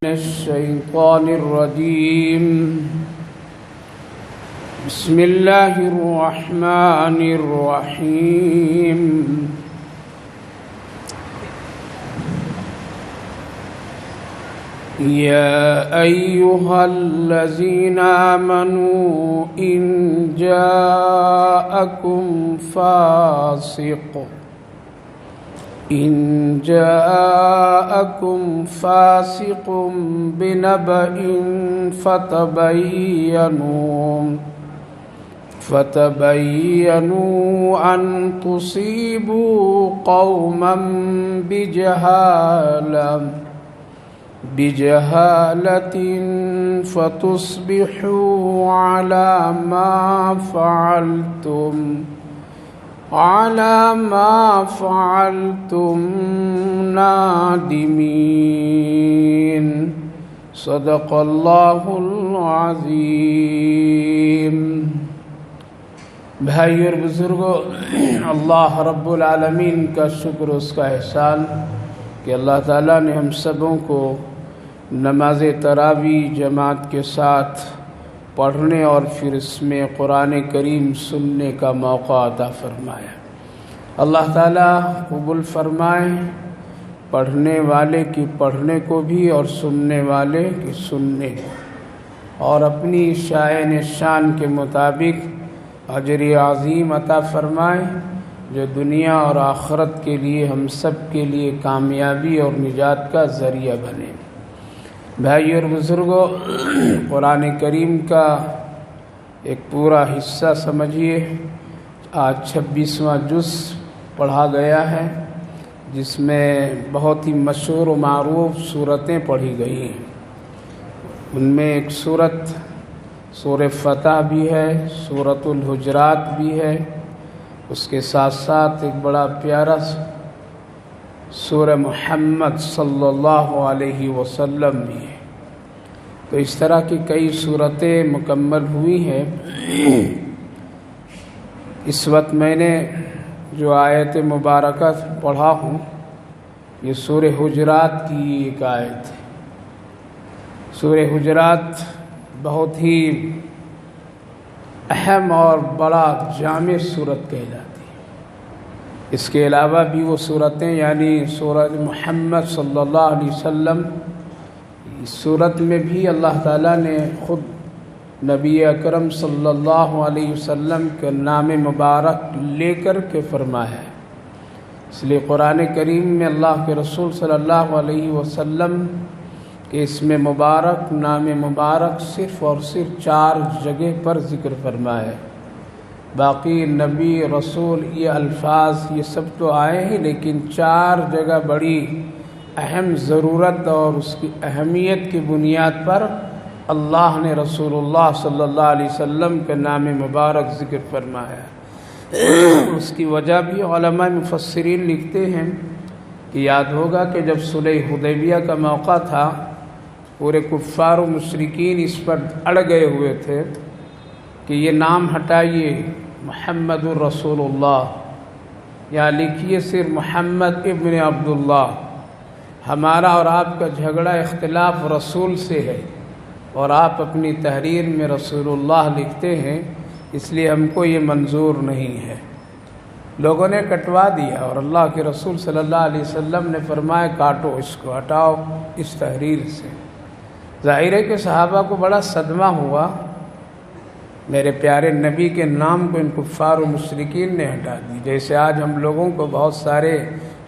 الشيطان الرجيم. بسم الله الرحمن الرحيم. يا أيها الذين آمنوا إن جاءكم فاسق بنبأ فتبينوا أن تصيبوا قوما بجهالة فتصبحوا على ما فعلتم نادمين. صدق اللہ العظیم. بھائی اور بزرگوں، اللہ رب العالمین کا شکر، اس کا احسان کہ اللہ تعالیٰ نے ہم سبوں کو نماز تراویح جماعت کے ساتھ پڑھنے اور پھر اس میں قرآن کریم سننے کا موقع عطا فرمایا. اللہ تعالیٰ قبول فرمائے پڑھنے والے کی پڑھنے کو بھی اور سننے والے کی سننے کو، اور اپنی شائن شان کے مطابق اجر عظیم عطا فرمائے جو دنیا اور آخرت کے لیے ہم سب کے لیے کامیابی اور نجات کا ذریعہ بنے. بھائی اور بزرگوں، قرآن کریم کا ایک پورا حصہ سمجھیے. آج 26واں جز پڑھا گیا ہے، جس میں بہت ہی مشہور و معروف صورتیں پڑھی گئی ہیں. ان میں ایک سورہ فتح بھی ہے، سورۃ الحجرات بھی ہے، اس کے ساتھ ساتھ ایک بڑا پیارا سورہ محمد صلی اللہ علیہ وسلم بھی ہے. تو اس طرح کی کئی صورتیں مکمل ہوئی ہیں. اس وقت میں نے جو آیت مبارکہ پڑھا ہوں یہ سورہ حجرات کی ایک آیت ہے. سورہ حجرات بہت ہی اہم اور بڑا جامع صورت کہلاتی ہے. اس کے علاوہ بھی وہ صورتیں، یعنی سورہ محمد صلی اللہ علیہ وسلم، اس صورت میں بھی اللہ تعالیٰ نے خود نبی اکرم صلی اللہ علیہ وسلم کے نام مبارک لے کر کے فرمایا ہے. اس لیے قرآن کریم میں اللہ کے رسول صلی اللہ علیہ وسلم کہ اس میں مبارک نام مبارک صرف اور صرف 4 جگہ پر ذکر فرمایا ہے. باقی نبی رسول یہ الفاظ یہ سب تو آئے ہیں، لیکن 4 جگہ بڑی اہم ضرورت اور اس کی اہمیت کی بنیاد پر اللہ نے رسول اللہ صلی اللہ علیہ وسلم کے نام مبارک ذکر فرمایا ہے. اس کی وجہ بھی علماء مفسرین لکھتے ہیں کہ یاد ہوگا کہ جب صلح حدیبیہ کا موقع تھا، پورے کفار و مشرکین اس پر اڑ گئے ہوئے تھے کہ یہ نام ہٹائیے محمد الرسول اللہ، یا لکھیے صرف محمد ابن عبداللہ. ہمارا اور آپ کا جھگڑا اختلاف رسول سے ہے، اور آپ اپنی تحریر میں رسول اللہ لکھتے ہیں، اس لیے ہم کو یہ منظور نہیں ہے. لوگوں نے کٹوا دیا، اور اللہ کے رسول صلی اللہ علیہ وسلم نے فرمایا کاٹو، اس کو ہٹاؤ اس تحریر سے. ظاہر ہے کہ صحابہ کو بڑا صدمہ ہوا. میرے پیارے نبی کے نام کو ان کفار و مشرکین نے ہٹا دی. جیسے آج ہم لوگوں کو بہت سارے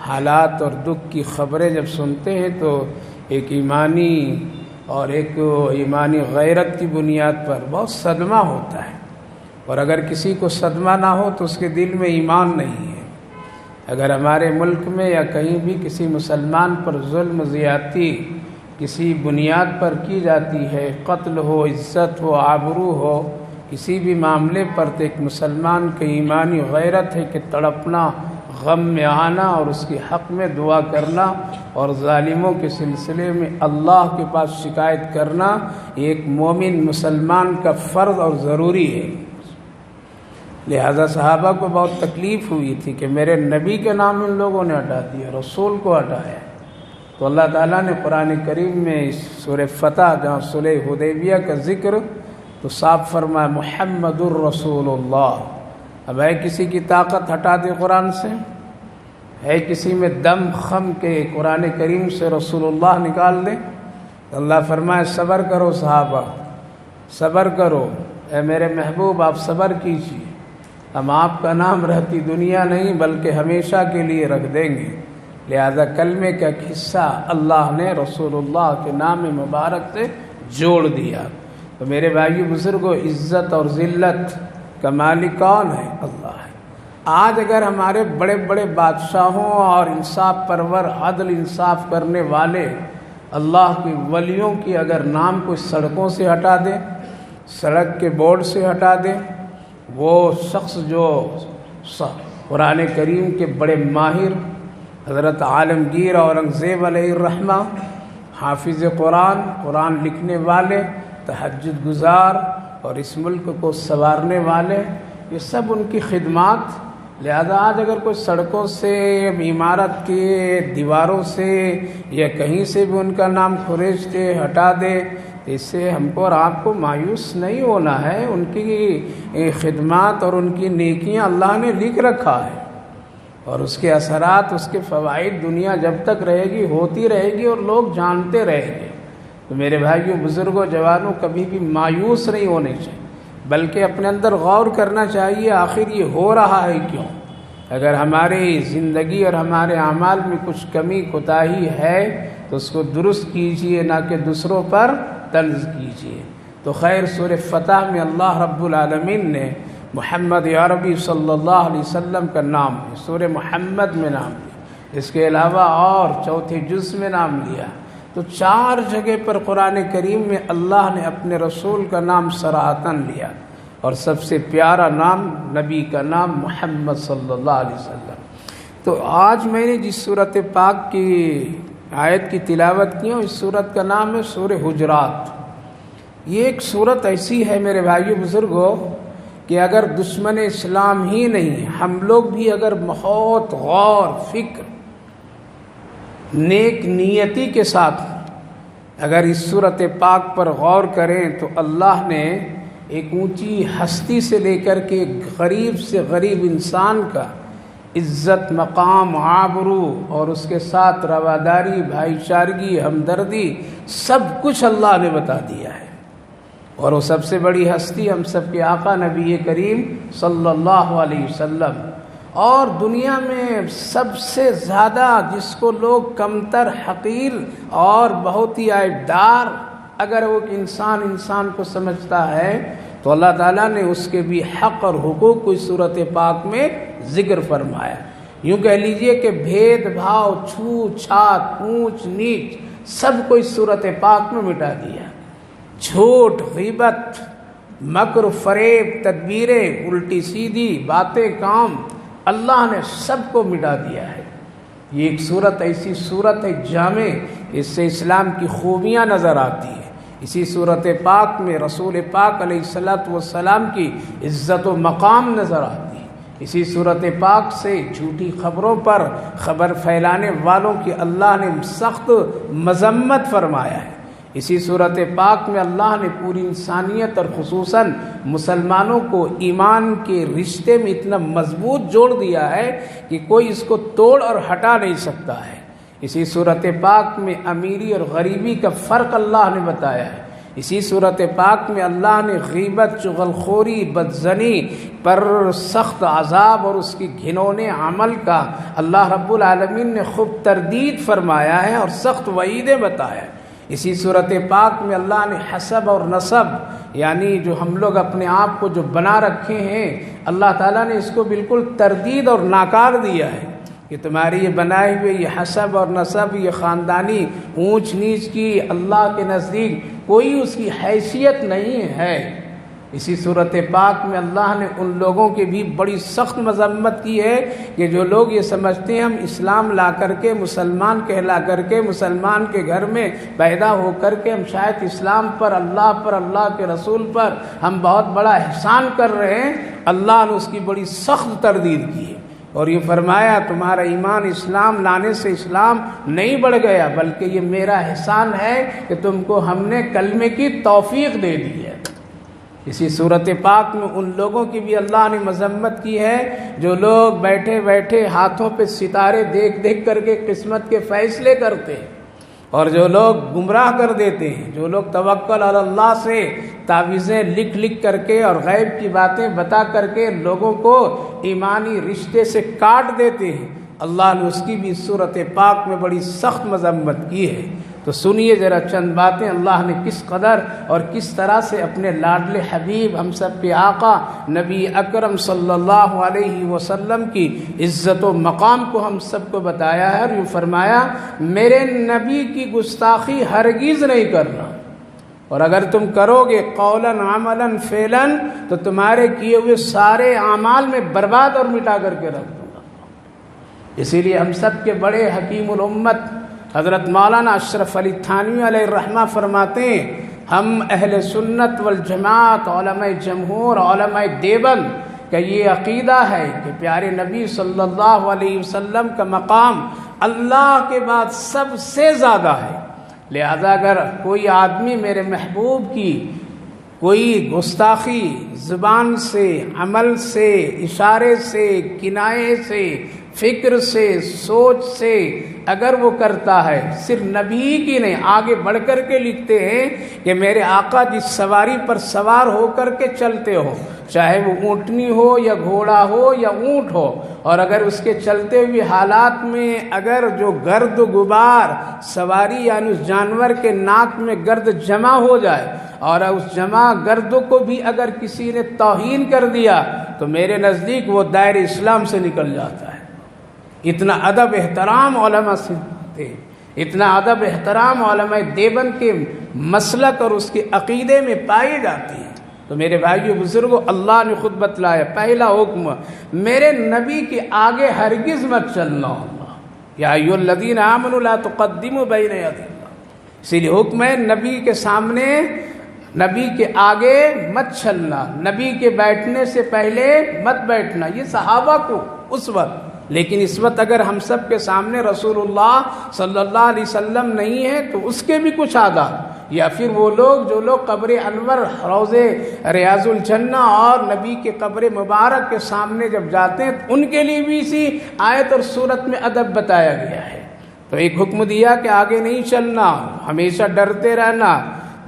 حالات اور دکھ کی خبریں جب سنتے ہیں تو ایک ایمانی غیرت کی بنیاد پر بہت صدمہ ہوتا ہے. اور اگر کسی کو صدمہ نہ ہو تو اس کے دل میں ایمان نہیں ہے. اگر ہمارے ملک میں یا کہیں بھی کسی مسلمان پر ظلم زیادتی کسی بنیاد پر کی جاتی ہے، قتل ہو، عزت ہو، آبرو ہو، کسی بھی معاملے پر، تو ایک مسلمان کی ایمانی غیرت ہے کہ تڑپنا، غم میں آنا اور اس کے حق میں دعا کرنا اور ظالموں کے سلسلے میں اللہ کے پاس شکایت کرنا ایک مومن مسلمان کا فرض اور ضروری ہے. لہذا صحابہ کو بہت تکلیف ہوئی تھی کہ میرے نبی کے نام ان لوگوں نے ہٹا دیا، رسول کو ہٹایا. تو اللہ تعالیٰ نے قرآن کریم میں سورہ فتح جہاں صلح حدیبیہ کا ذکر تو صاف فرمایا محمد الرسول اللہ۔ اب ہے کسی کی طاقت ہٹا دے قرآن سے؟ ہے کسی میں دم خم کے قرآن کریم سے رسول اللہ نکال دے؟ اللہ فرمائے صبر کرو صحابہ، صبر کرو، اے میرے محبوب آپ صبر کیجیے، ہم آپ کا نام رہتی دنیا نہیں بلکہ ہمیشہ کے لیے رکھ دیں گے۔ لہذا کلمے کا ایک حصہ اللہ نے رسول اللہ کے نام مبارک سے جوڑ دیا۔ تو میرے بھائیو بزرگوں، عزت اور ذلت کا مالک کون ہے؟ اللہ ہے۔ آج اگر ہمارے بڑے بڑے بادشاہوں اور انصاف پرور عدل انصاف کرنے والے اللہ کی ولیوں کی اگر نام کوئی سڑکوں سے ہٹا دے، سڑک کے بورڈ سے ہٹا دے، وہ شخص جو قرآن کریم کے بڑے ماہر حضرت عالمگیر اورنگزیب علیہ الرحمہ، حافظ قرآن، قرآن لکھنے والے، تہجد گزار اور اس ملک کو سنوارنے والے، یہ سب ان کی خدمات۔ لہذا آج اگر کوئی سڑکوں سے، عمارت کے دیواروں سے یا کہیں سے بھی ان کا نام کھریچ کے ہٹا دے، اس سے ہم کو اور آپ کو مایوس نہیں ہونا ہے۔ ان کی خدمات اور ان کی نیکیاں اللہ نے لکھ رکھا ہے، اور اس کے اثرات، اس کے فوائد دنیا جب تک رہے گی ہوتی رہے گی اور لوگ جانتے رہیں گے۔ تو میرے بھائیوں بزرگوں جوانوں، کبھی بھی مایوس نہیں ہونے چاہیے، بلکہ اپنے اندر غور کرنا چاہیے آخر یہ ہو رہا ہے کیوں۔ اگر ہماری زندگی اور ہمارے اعمال میں کچھ کمی کوتاہی ہے تو اس کو درست کیجیے، نہ کہ دوسروں پر طنز کیجیے۔ تو خیر، سورہ فتح میں اللہ رب العالمین نے محمد عربی صلی اللہ علیہ وسلم کا نام سورہ محمد میں نام لیا، اس کے علاوہ اور چوتھے جز میں نام لیا۔ تو 4 جگہ پر قرآن کریم میں اللہ نے اپنے رسول کا نام صراحتاً لیا، اور سب سے پیارا نام نبی کا نام محمد صلی اللہ علیہ وسلم۔ تو آج میں نے جس سورۃ پاک کی آیت کی تلاوت کی، اس سورت کا نام ہے سورہ حجرات۔ یہ ایک سورت ایسی ہے میرے بھائیو بزرگوں کہ اگر دشمن اسلام ہی نہیں، ہم لوگ بھی اگر بہت غور فکر نیک نیتی کے ساتھ اگر اس سورۃ پاک پر غور کریں تو اللہ نے ایک اونچی ہستی سے لے کر کے غریب سے غریب انسان کا عزت، مقام، آبرو اور اس کے ساتھ رواداری، بھائی چارگی، ہمدردی، سب کچھ اللہ نے بتا دیا ہے۔ اور وہ سب سے بڑی ہستی ہم سب کے آقا نبی کریم صلی اللہ علیہ وسلم، اور دنیا میں سب سے زیادہ جس کو لوگ کمتر، حقیر اور بہت ہی عیبدار اگر وہ انسان کو سمجھتا ہے تو اللہ تعالیٰ نے اس کے بھی حق اور حقوق کو اس سورۃ پاک میں ذکر فرمایا۔ یوں کہہ لیجئے کہ بھید بھاؤ، چھوت چھات، اونچ نیچ سب کو اس سورۃ پاک میں مٹا دیا۔ جھوٹ، غیبت، مکر، فریب، تدبیریں، الٹی سیدھی باتیں، کام، اللہ نے سب کو مٹا دیا ہے۔ یہ ایک صورت ایسی صورت ہے جامع، اس سے اسلام کی خوبیاں نظر آتی ہیں۔ اسی صورت پاک میں رسول پاک علیہ الصلوۃ والسلام کی عزت و مقام نظر آتی ہے۔ اسی صورت پاک سے جھوٹی خبروں پر خبر پھیلانے والوں کی اللہ نے سخت مذمت فرمایا ہے۔ اسی صورت پاک میں اللہ نے پوری انسانیت اور خصوصاً مسلمانوں کو ایمان کے رشتے میں اتنا مضبوط جوڑ دیا ہے کہ کوئی اس کو توڑ اور ہٹا نہیں سکتا ہے۔ اسی صورت پاک میں امیری اور غریبی کا فرق اللہ نے بتایا ہے۔ اسی صورت پاک میں اللہ نے غیبت، چغلخوری، بدزنی پر سخت عذاب اور اس کی گھنونے عمل کا اللہ رب العالمین نے خوب تردید فرمایا ہے اور سخت وعیدیں بتایا ہے۔ اسی صورت پاک میں اللہ نے حسب اور نسب، یعنی جو ہم لوگ اپنے آپ کو جو بنا رکھے ہیں، اللہ تعالیٰ نے اس کو بالکل تردید اور ناکار دیا ہے کہ تمہاری یہ بنائے ہوئے یہ حسب اور نسب، یہ خاندانی اونچ نیچ کی اللہ کے نزدیک کوئی اس کی حیثیت نہیں ہے۔ اسی صورت پاک میں اللہ نے ان لوگوں کی بھی بڑی سخت مذمت کی ہے کہ جو لوگ یہ سمجھتے ہیں ہم اسلام لا کر کے، مسلمان کہلا کر کے، مسلمان کے گھر میں پیدا ہو کر کے ہم شاید اسلام پر، اللہ کے رسول پر ہم بہت بڑا احسان کر رہے ہیں، اللہ نے اس کی بڑی سخت تردید کی ہے۔ اور یہ فرمایا تمہارا ایمان اسلام لانے سے اسلام نہیں بڑھ گیا، بلکہ یہ میرا احسان ہے کہ تم کو ہم نے کلمے کی توفیق دے دی ہے۔ اسی صورت پاک میں ان لوگوں کی بھی اللہ نے مذمت کی ہے جو لوگ بیٹھے بیٹھے ہاتھوں پہ ستارے دیکھ دیکھ کر کے قسمت کے فیصلے کرتے ہیں، اور جو لوگ گمراہ کر دیتے ہیں، جو لوگ توکل علی اللہ سے تعویذیں لکھ لکھ کر کے اور غیب کی باتیں بتا کر کے لوگوں کو ایمانی رشتے سے کاٹ دیتے ہیں، اللہ نے اس کی بھی صورت پاک میں بڑی سخت مذمت کی ہے۔ تو سنیے ذرا چند باتیں اللہ نے کس قدر اور کس طرح سے اپنے لاڈلے حبیب ہم سب کے آقا نبی اکرم صلی اللہ علیہ وسلم کی عزت و مقام کو ہم سب کو بتایا ہے، اور یوں فرمایا میرے نبی کی گستاخی ہرگز نہیں کرنا، اور اگر تم کرو گے قولاً عملاً فعلاً تو تمہارے کیے ہوئے سارے اعمال میں برباد اور مٹا کر کے رکھ دوں گا۔ اسی لیے ہم سب کے بڑے حکیم الامت حضرت مولانا اشرف علی تھانوی علیہ الرحمہ فرماتے ہیں، ہم اہل سنت والجماعت علماء جمہور علماء دیوبند کا یہ عقیدہ ہے کہ پیارے نبی صلی اللہ علیہ وسلم کا مقام اللہ کے بعد سب سے زیادہ ہے، لہذا اگر کوئی آدمی میرے محبوب کی کوئی گستاخی زبان سے، عمل سے، اشارے سے، کنایے سے، فکر سے، سوچ سے اگر وہ کرتا ہے، صرف نبی کی نہیں آگے بڑھ کر کے لکھتے ہیں کہ میرے آقا جس سواری پر سوار ہو کر کے چلتے ہو، چاہے وہ اونٹنی ہو یا گھوڑا ہو یا اونٹ ہو، اور اگر اس کے چلتے ہوئے حالات میں اگر جو گرد و غبار سواری یعنی اس جانور کے ناک میں گرد جمع ہو جائے اور اس جمع گرد کو بھی اگر کسی نے توہین کر دیا تو میرے نزدیک وہ دائرہ اسلام سے نکل جاتا ہے۔ اتنا ادب احترام علماء سے تھے، اتنا ادب احترام علماء دیوبند کے مسلک اور اس کے عقیدے میں پائی جاتی ہے۔ تو میرے بھائیو بزرگوں، اللہ نے خود بتلایا پہلا حکم میرے نبی کے آگے ہرگز مت چلنا، یا ایھا الذین آمنوا لا تقدموا بین یدی اللہ، اسی لیے حکم ہے نبی کے سامنے، نبی کے آگے مت چلنا، نبی کے بیٹھنے سے پہلے مت بیٹھنا، یہ صحابہ کو اس وقت، لیکن اس وقت اگر ہم سب کے سامنے رسول اللہ صلی اللہ علیہ وسلم نہیں ہے تو اس کے بھی کچھ آداب، یا پھر وہ لوگ جو لوگ قبر انور، روضے ریاض الجنہ اور نبی کے قبر مبارک کے سامنے جب جاتے ہیں تو ان کے لیے بھی اسی آیت اور سورت میں ادب بتایا گیا ہے۔ تو ایک حکم دیا کہ آگے نہیں چلنا، ہمیشہ ڈرتے رہنا۔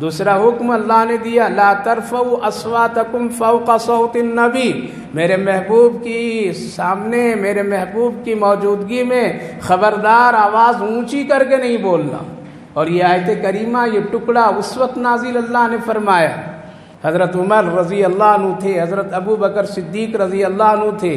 دوسرا حکم اللہ نے دیا لا ترفعوا اصواتکم فوق صوت النبی، میرے محبوب کی سامنے، میرے محبوب کی موجودگی میں خبردار آواز اونچی کر کے نہیں بولنا۔ اور یہ آیت کریمہ، یہ ٹکڑا اس وقت نازل اللہ نے فرمایا، حضرت عمر رضی اللہ عنہ تھے، حضرت ابو بکر صدیق رضی اللہ عنہ تھے،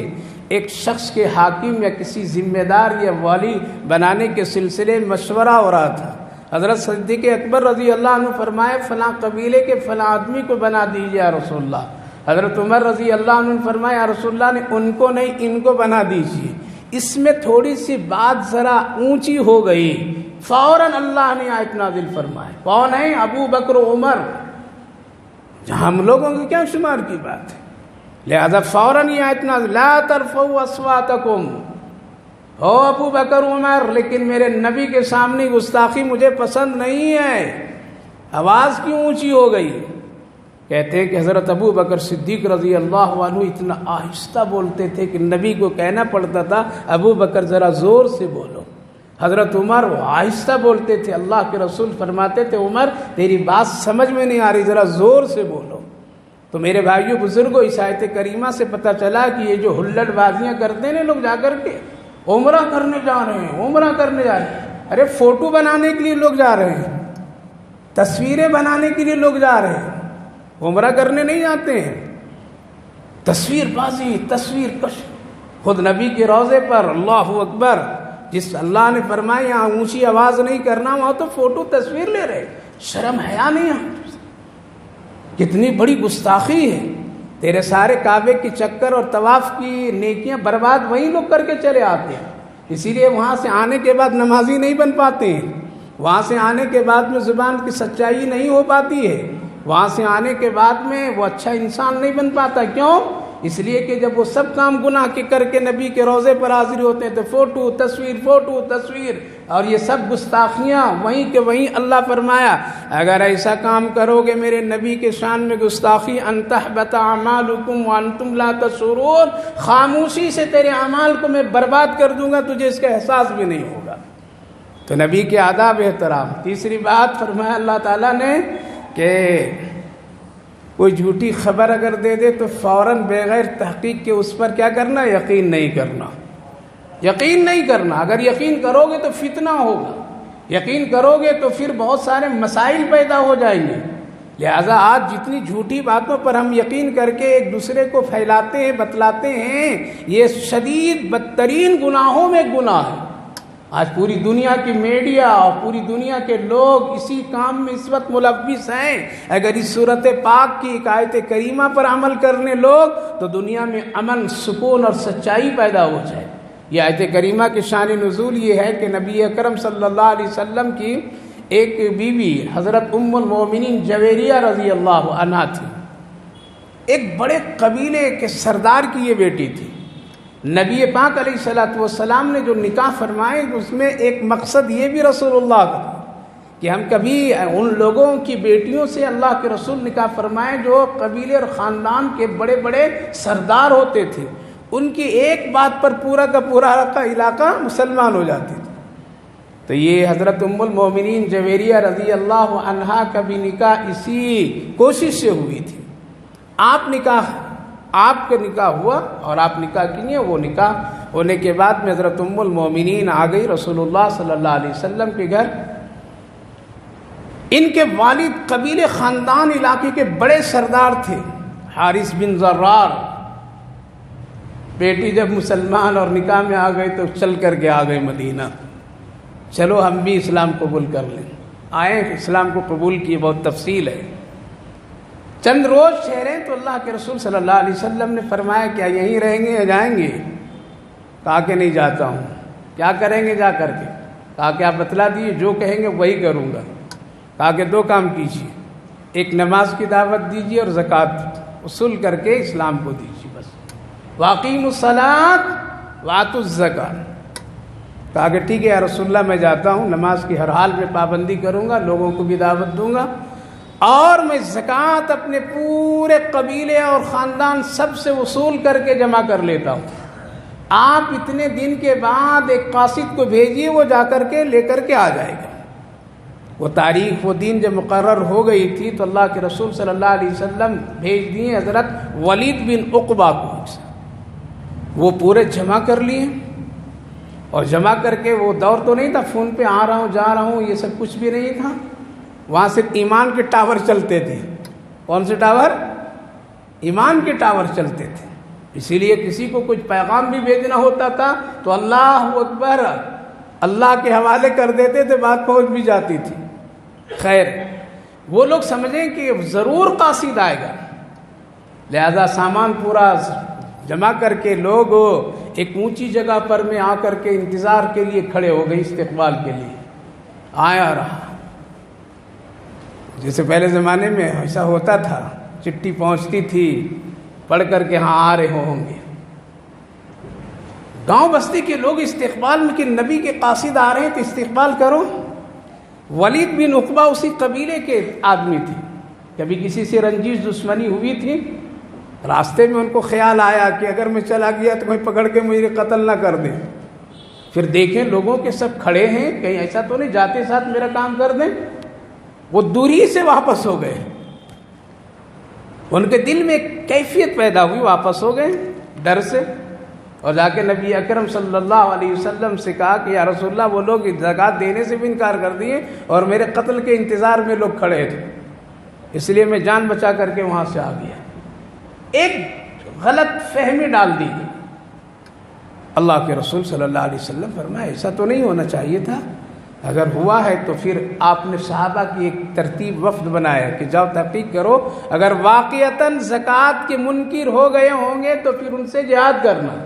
ایک شخص کے حاکم یا کسی ذمہ دار یا والی بنانے کے سلسلے میں مشورہ ہو رہا تھا۔ حضرت صدیق اکبر رضی اللہ عنہ فرمائے فلاں قبیلے کے فلاں آدمی کو بنا دیجیے یا رسول اللہ۔ حضرت عمر رضی اللہ عنہ نے فرمایا یا رسول اللہ نے ان کو نہیں، ان کو بنا دیجیے۔ اس میں تھوڑی سی بات ذرا اونچی ہو گئی، فوراً اللہ نے آیت نازل فرمائے، کون ہیں؟ ابو بکر و عمر، جہاں ہم لوگوں کی کیا شمار کی بات ہے، لہذا فوراً یہ آیت نازل لا ترفعوا اصواتکم، او ابو بکر عمر، لیکن میرے نبی کے سامنے گستاخی مجھے پسند نہیں ہے، آواز کیوں اونچی ہو گئی؟ کہتے ہیں کہ حضرت ابو بکر صدیق رضی اللہ عنہ اتنا آہستہ بولتے تھے کہ نبی کو کہنا پڑتا تھا ابو بکر ذرا زور سے بولو۔ حضرت عمر وہ آہستہ بولتے تھے، اللہ کے رسول فرماتے تھے عمر تیری بات سمجھ میں نہیں آ رہی، ذرا زور سے بولو۔ تو میرے بھائیو بزرگوں، اس آیت کریمہ سے پتہ چلا کہ یہ جو ہلڑ بازیاں کرتے ہیں لوگ جا کر کے عمرہ کرنے جا رہے ہیں، عمرہ کرنے جا رہے ہیں، ارے فوٹو بنانے کے لیے لوگ جا رہے ہیں، تصویریں بنانے کے لیے لوگ جا رہے ہیں، عمرہ کرنے نہیں جاتے ہیں۔ تصویر بازی، تصویر کش، خود نبی کے روضے پر اللہ اکبر، جس اللہ نے فرمایا یہاں اونچی آواز نہیں کرنا، وہاں تو فوٹو تصویر لے رہے، شرم حیا نہیں ہے؟ کتنی بڑی گستاخی ہے۔ تیرے سارے کعبے کی چکر اور طواف کی نیکیاں برباد وہی لوگ کر کے چلے آتے ہیں، اسی لیے وہاں سے آنے کے بعد نمازی نہیں بن پاتے ہیں، وہاں سے آنے کے بعد میں زبان کی سچائی نہیں ہو پاتی ہے، وہاں سے آنے کے بعد میں وہ اچھا انسان نہیں بن پاتا۔ کیوں؟ اس لیے کہ جب وہ سب کام گناہ کے کر کے نبی کے روضے پر حاضر ہوتے ہیں تو فوٹو تصویر اور یہ سب گستاخیاں وہیں کہ وہیں اللہ فرمایا اگر ایسا کام کرو گے میرے نبی کے شان میں گستاخی ان تحبط اعمالکم وانتم لا تشعرون، خاموشی سے تیرے اعمال کو میں برباد کر دوں گا، تجھے اس کا احساس بھی نہیں ہوگا۔ تو نبی کے آداب احترام۔ تیسری بات فرمایا اللہ تعالیٰ نے کہ کوئی جھوٹی خبر اگر دے دے تو فوراً بغیر تحقیق کے اس پر کیا کرنا؟ یقین نہیں کرنا، یقین نہیں کرنا۔ اگر یقین کرو گے تو فتنہ ہوگا، یقین کرو گے تو پھر بہت سارے مسائل پیدا ہو جائیں گے۔ لہٰذا آج جتنی جھوٹی باتوں پر ہم یقین کر کے ایک دوسرے کو پھیلاتے ہیں، بتلاتے ہیں، یہ شدید بدترین گناہوں میں گناہ ہے۔ آج پوری دنیا کی میڈیا اور پوری دنیا کے لوگ اسی کام میں اس وقت ملوث ہیں۔ اگر اس صورت پاک کی ایک آیت کریمہ پر عمل کرنے لوگ تو دنیا میں امن، سکون اور سچائی پیدا ہو جائے۔ یہ آیت کریمہ کی شان نزول یہ ہے کہ نبی اکرم صلی اللہ علیہ وسلم کی ایک بیوی حضرت ام المومنین جویریہ رضی اللہ عنہا تھی۔ ایک بڑے قبیلے کے سردار کی یہ بیٹی تھی۔ نبی پاک علیہ الصلوۃ والسلام نے جو نکاح فرمائے اس میں ایک مقصد یہ بھی رسول اللہ کا کہ ہم کبھی ان لوگوں کی بیٹیوں سے اللہ کے رسول نکاح فرمائے جو قبیلے اور خاندان کے بڑے بڑے سردار ہوتے تھے، ان کی ایک بات پر پورا کا پورا علاقہ مسلمان ہو جاتے تھے۔ تو یہ حضرت ام المومنین جویریہ رضی اللہ عنہا کا بھی نکاح اسی کوشش سے ہوئی تھی۔ آپ کا نکاح ہوا اور آپ نکاح کیے، وہ نکاح ہونے کے بعد میں حضرت ام المومنین آ گئی رسول اللہ صلی اللہ علیہ وسلم کے گھر۔ ان کے والد قبیلے خاندان علاقے کے بڑے سردار تھے، حارث بن زرار۔ بیٹی جب مسلمان اور نکاح میں آ گئے تو چل کر کے آ گئے مدینہ، چلو ہم بھی اسلام قبول کر لیں۔ آئے اسلام کو قبول کیے، بہت تفصیل ہے۔ چند روز ٹھہرے تو اللہ کے رسول صلی اللہ علیہ وسلم نے فرمایا کیا یہیں رہیں گے یا جائیں گے؟ کہا کہ نہیں جاتا ہوں۔ کیا کریں گے جا کر کے؟ کہا کہ آپ بتلا دیجیے، جو کہیں گے وہی کروں گا۔ کہا کہ دو کام کیجیے، ایک نماز کی دعوت دیجیے اور زکوٰۃ وصول کر کے اسلام کو دیجیے، بس۔ واقیموا الصلاۃ وآتوا الزکاۃ۔ کہا کہ ٹھیک ہے یا رسول اللہ میں جاتا ہوں، نماز کی ہر حال میں پابندی کروں گا، لوگوں کو بھی دعوت دوں گا، اور میں زکوٰۃ اپنے پورے قبیلے اور خاندان سب سے وصول کر کے جمع کر لیتا ہوں۔ آپ اتنے دن کے بعد ایک قاصد کو بھیجیے، وہ جا کر کے لے کر کے آ جائے گا۔ وہ تاریخ، وہ دن جب مقرر ہو گئی تھی تو اللہ کے رسول صلی اللہ علیہ وسلم بھیج دیے حضرت ولید بن عقبہ کو۔ وہ پورے جمع کر لیے، اور جمع کر کے وہ دور تو نہیں تھا فون پہ آ رہا ہوں جا رہا ہوں، یہ سب کچھ بھی نہیں تھا۔ وہاں سے ایمان کے ٹاور چلتے تھے۔ کون سے ٹاور؟ ایمان کے ٹاور چلتے تھے۔ اسی لیے کسی کو کچھ پیغام بھی بھیجنا ہوتا تھا تو اللہ اکبر اللہ کے حوالے کر دیتے تھے، بات پہنچ بھی جاتی تھی۔ خیر، وہ لوگ سمجھیں کہ ضرور قاصد آئے گا، لہذا سامان پورا جمع کر کے لوگ ایک اونچی جگہ پر میں آ کر کے انتظار کے لیے کھڑے ہو گئے، استقبال کے لیے۔ آیا رہا، جیسے پہلے زمانے میں ایسا ہوتا تھا، چٹھی پہنچتی تھی، پڑھ کر کے ہاں آ رہے ہوں گے۔ گاؤں بستی کے لوگ استقبال میں کہ نبی کے قاصد آ رہے ہیں تو استقبال کرو۔ ولید بن عقبہ اسی قبیلے کے آدمی تھے، کبھی کسی سے رنجش دشمنی ہوئی تھی، راستے میں ان کو خیال آیا کہ اگر میں چلا گیا تو کوئی پکڑ کے مجھے قتل نہ کر دے۔ پھر دیکھیں لوگوں کے سب کھڑے ہیں، کہیں ایسا تو نہیں جاتے ساتھ میرا کام کر دیں۔ وہ دوری سے واپس ہو گئے، ان کے دل میں ایک کیفیت پیدا ہوئی، واپس ہو گئے ڈر سے، اور جا کے نبی اکرم صلی اللہ علیہ وسلم سے کہا کہ یا رسول اللہ وہ لوگ زکوٰۃ دینے سے بھی انکار کر دیے اور میرے قتل کے انتظار میں لوگ کھڑے تھے، اس لیے میں جان بچا کر کے وہاں سے آ گیا۔ ایک غلط فہمی ڈال دی گئی۔ اللہ کے رسول صلی اللہ علیہ وسلم فرمایا ایسا تو نہیں ہونا چاہیے تھا، اگر ہوا ہے تو پھر آپ نے صحابہ کی ایک ترتیب وفد بنایا کہ جاؤ تحقیق کرو، اگر واقعتاً زکوٰۃ کے منکر ہو گئے ہوں گے تو پھر ان سے جہاد کرنا۔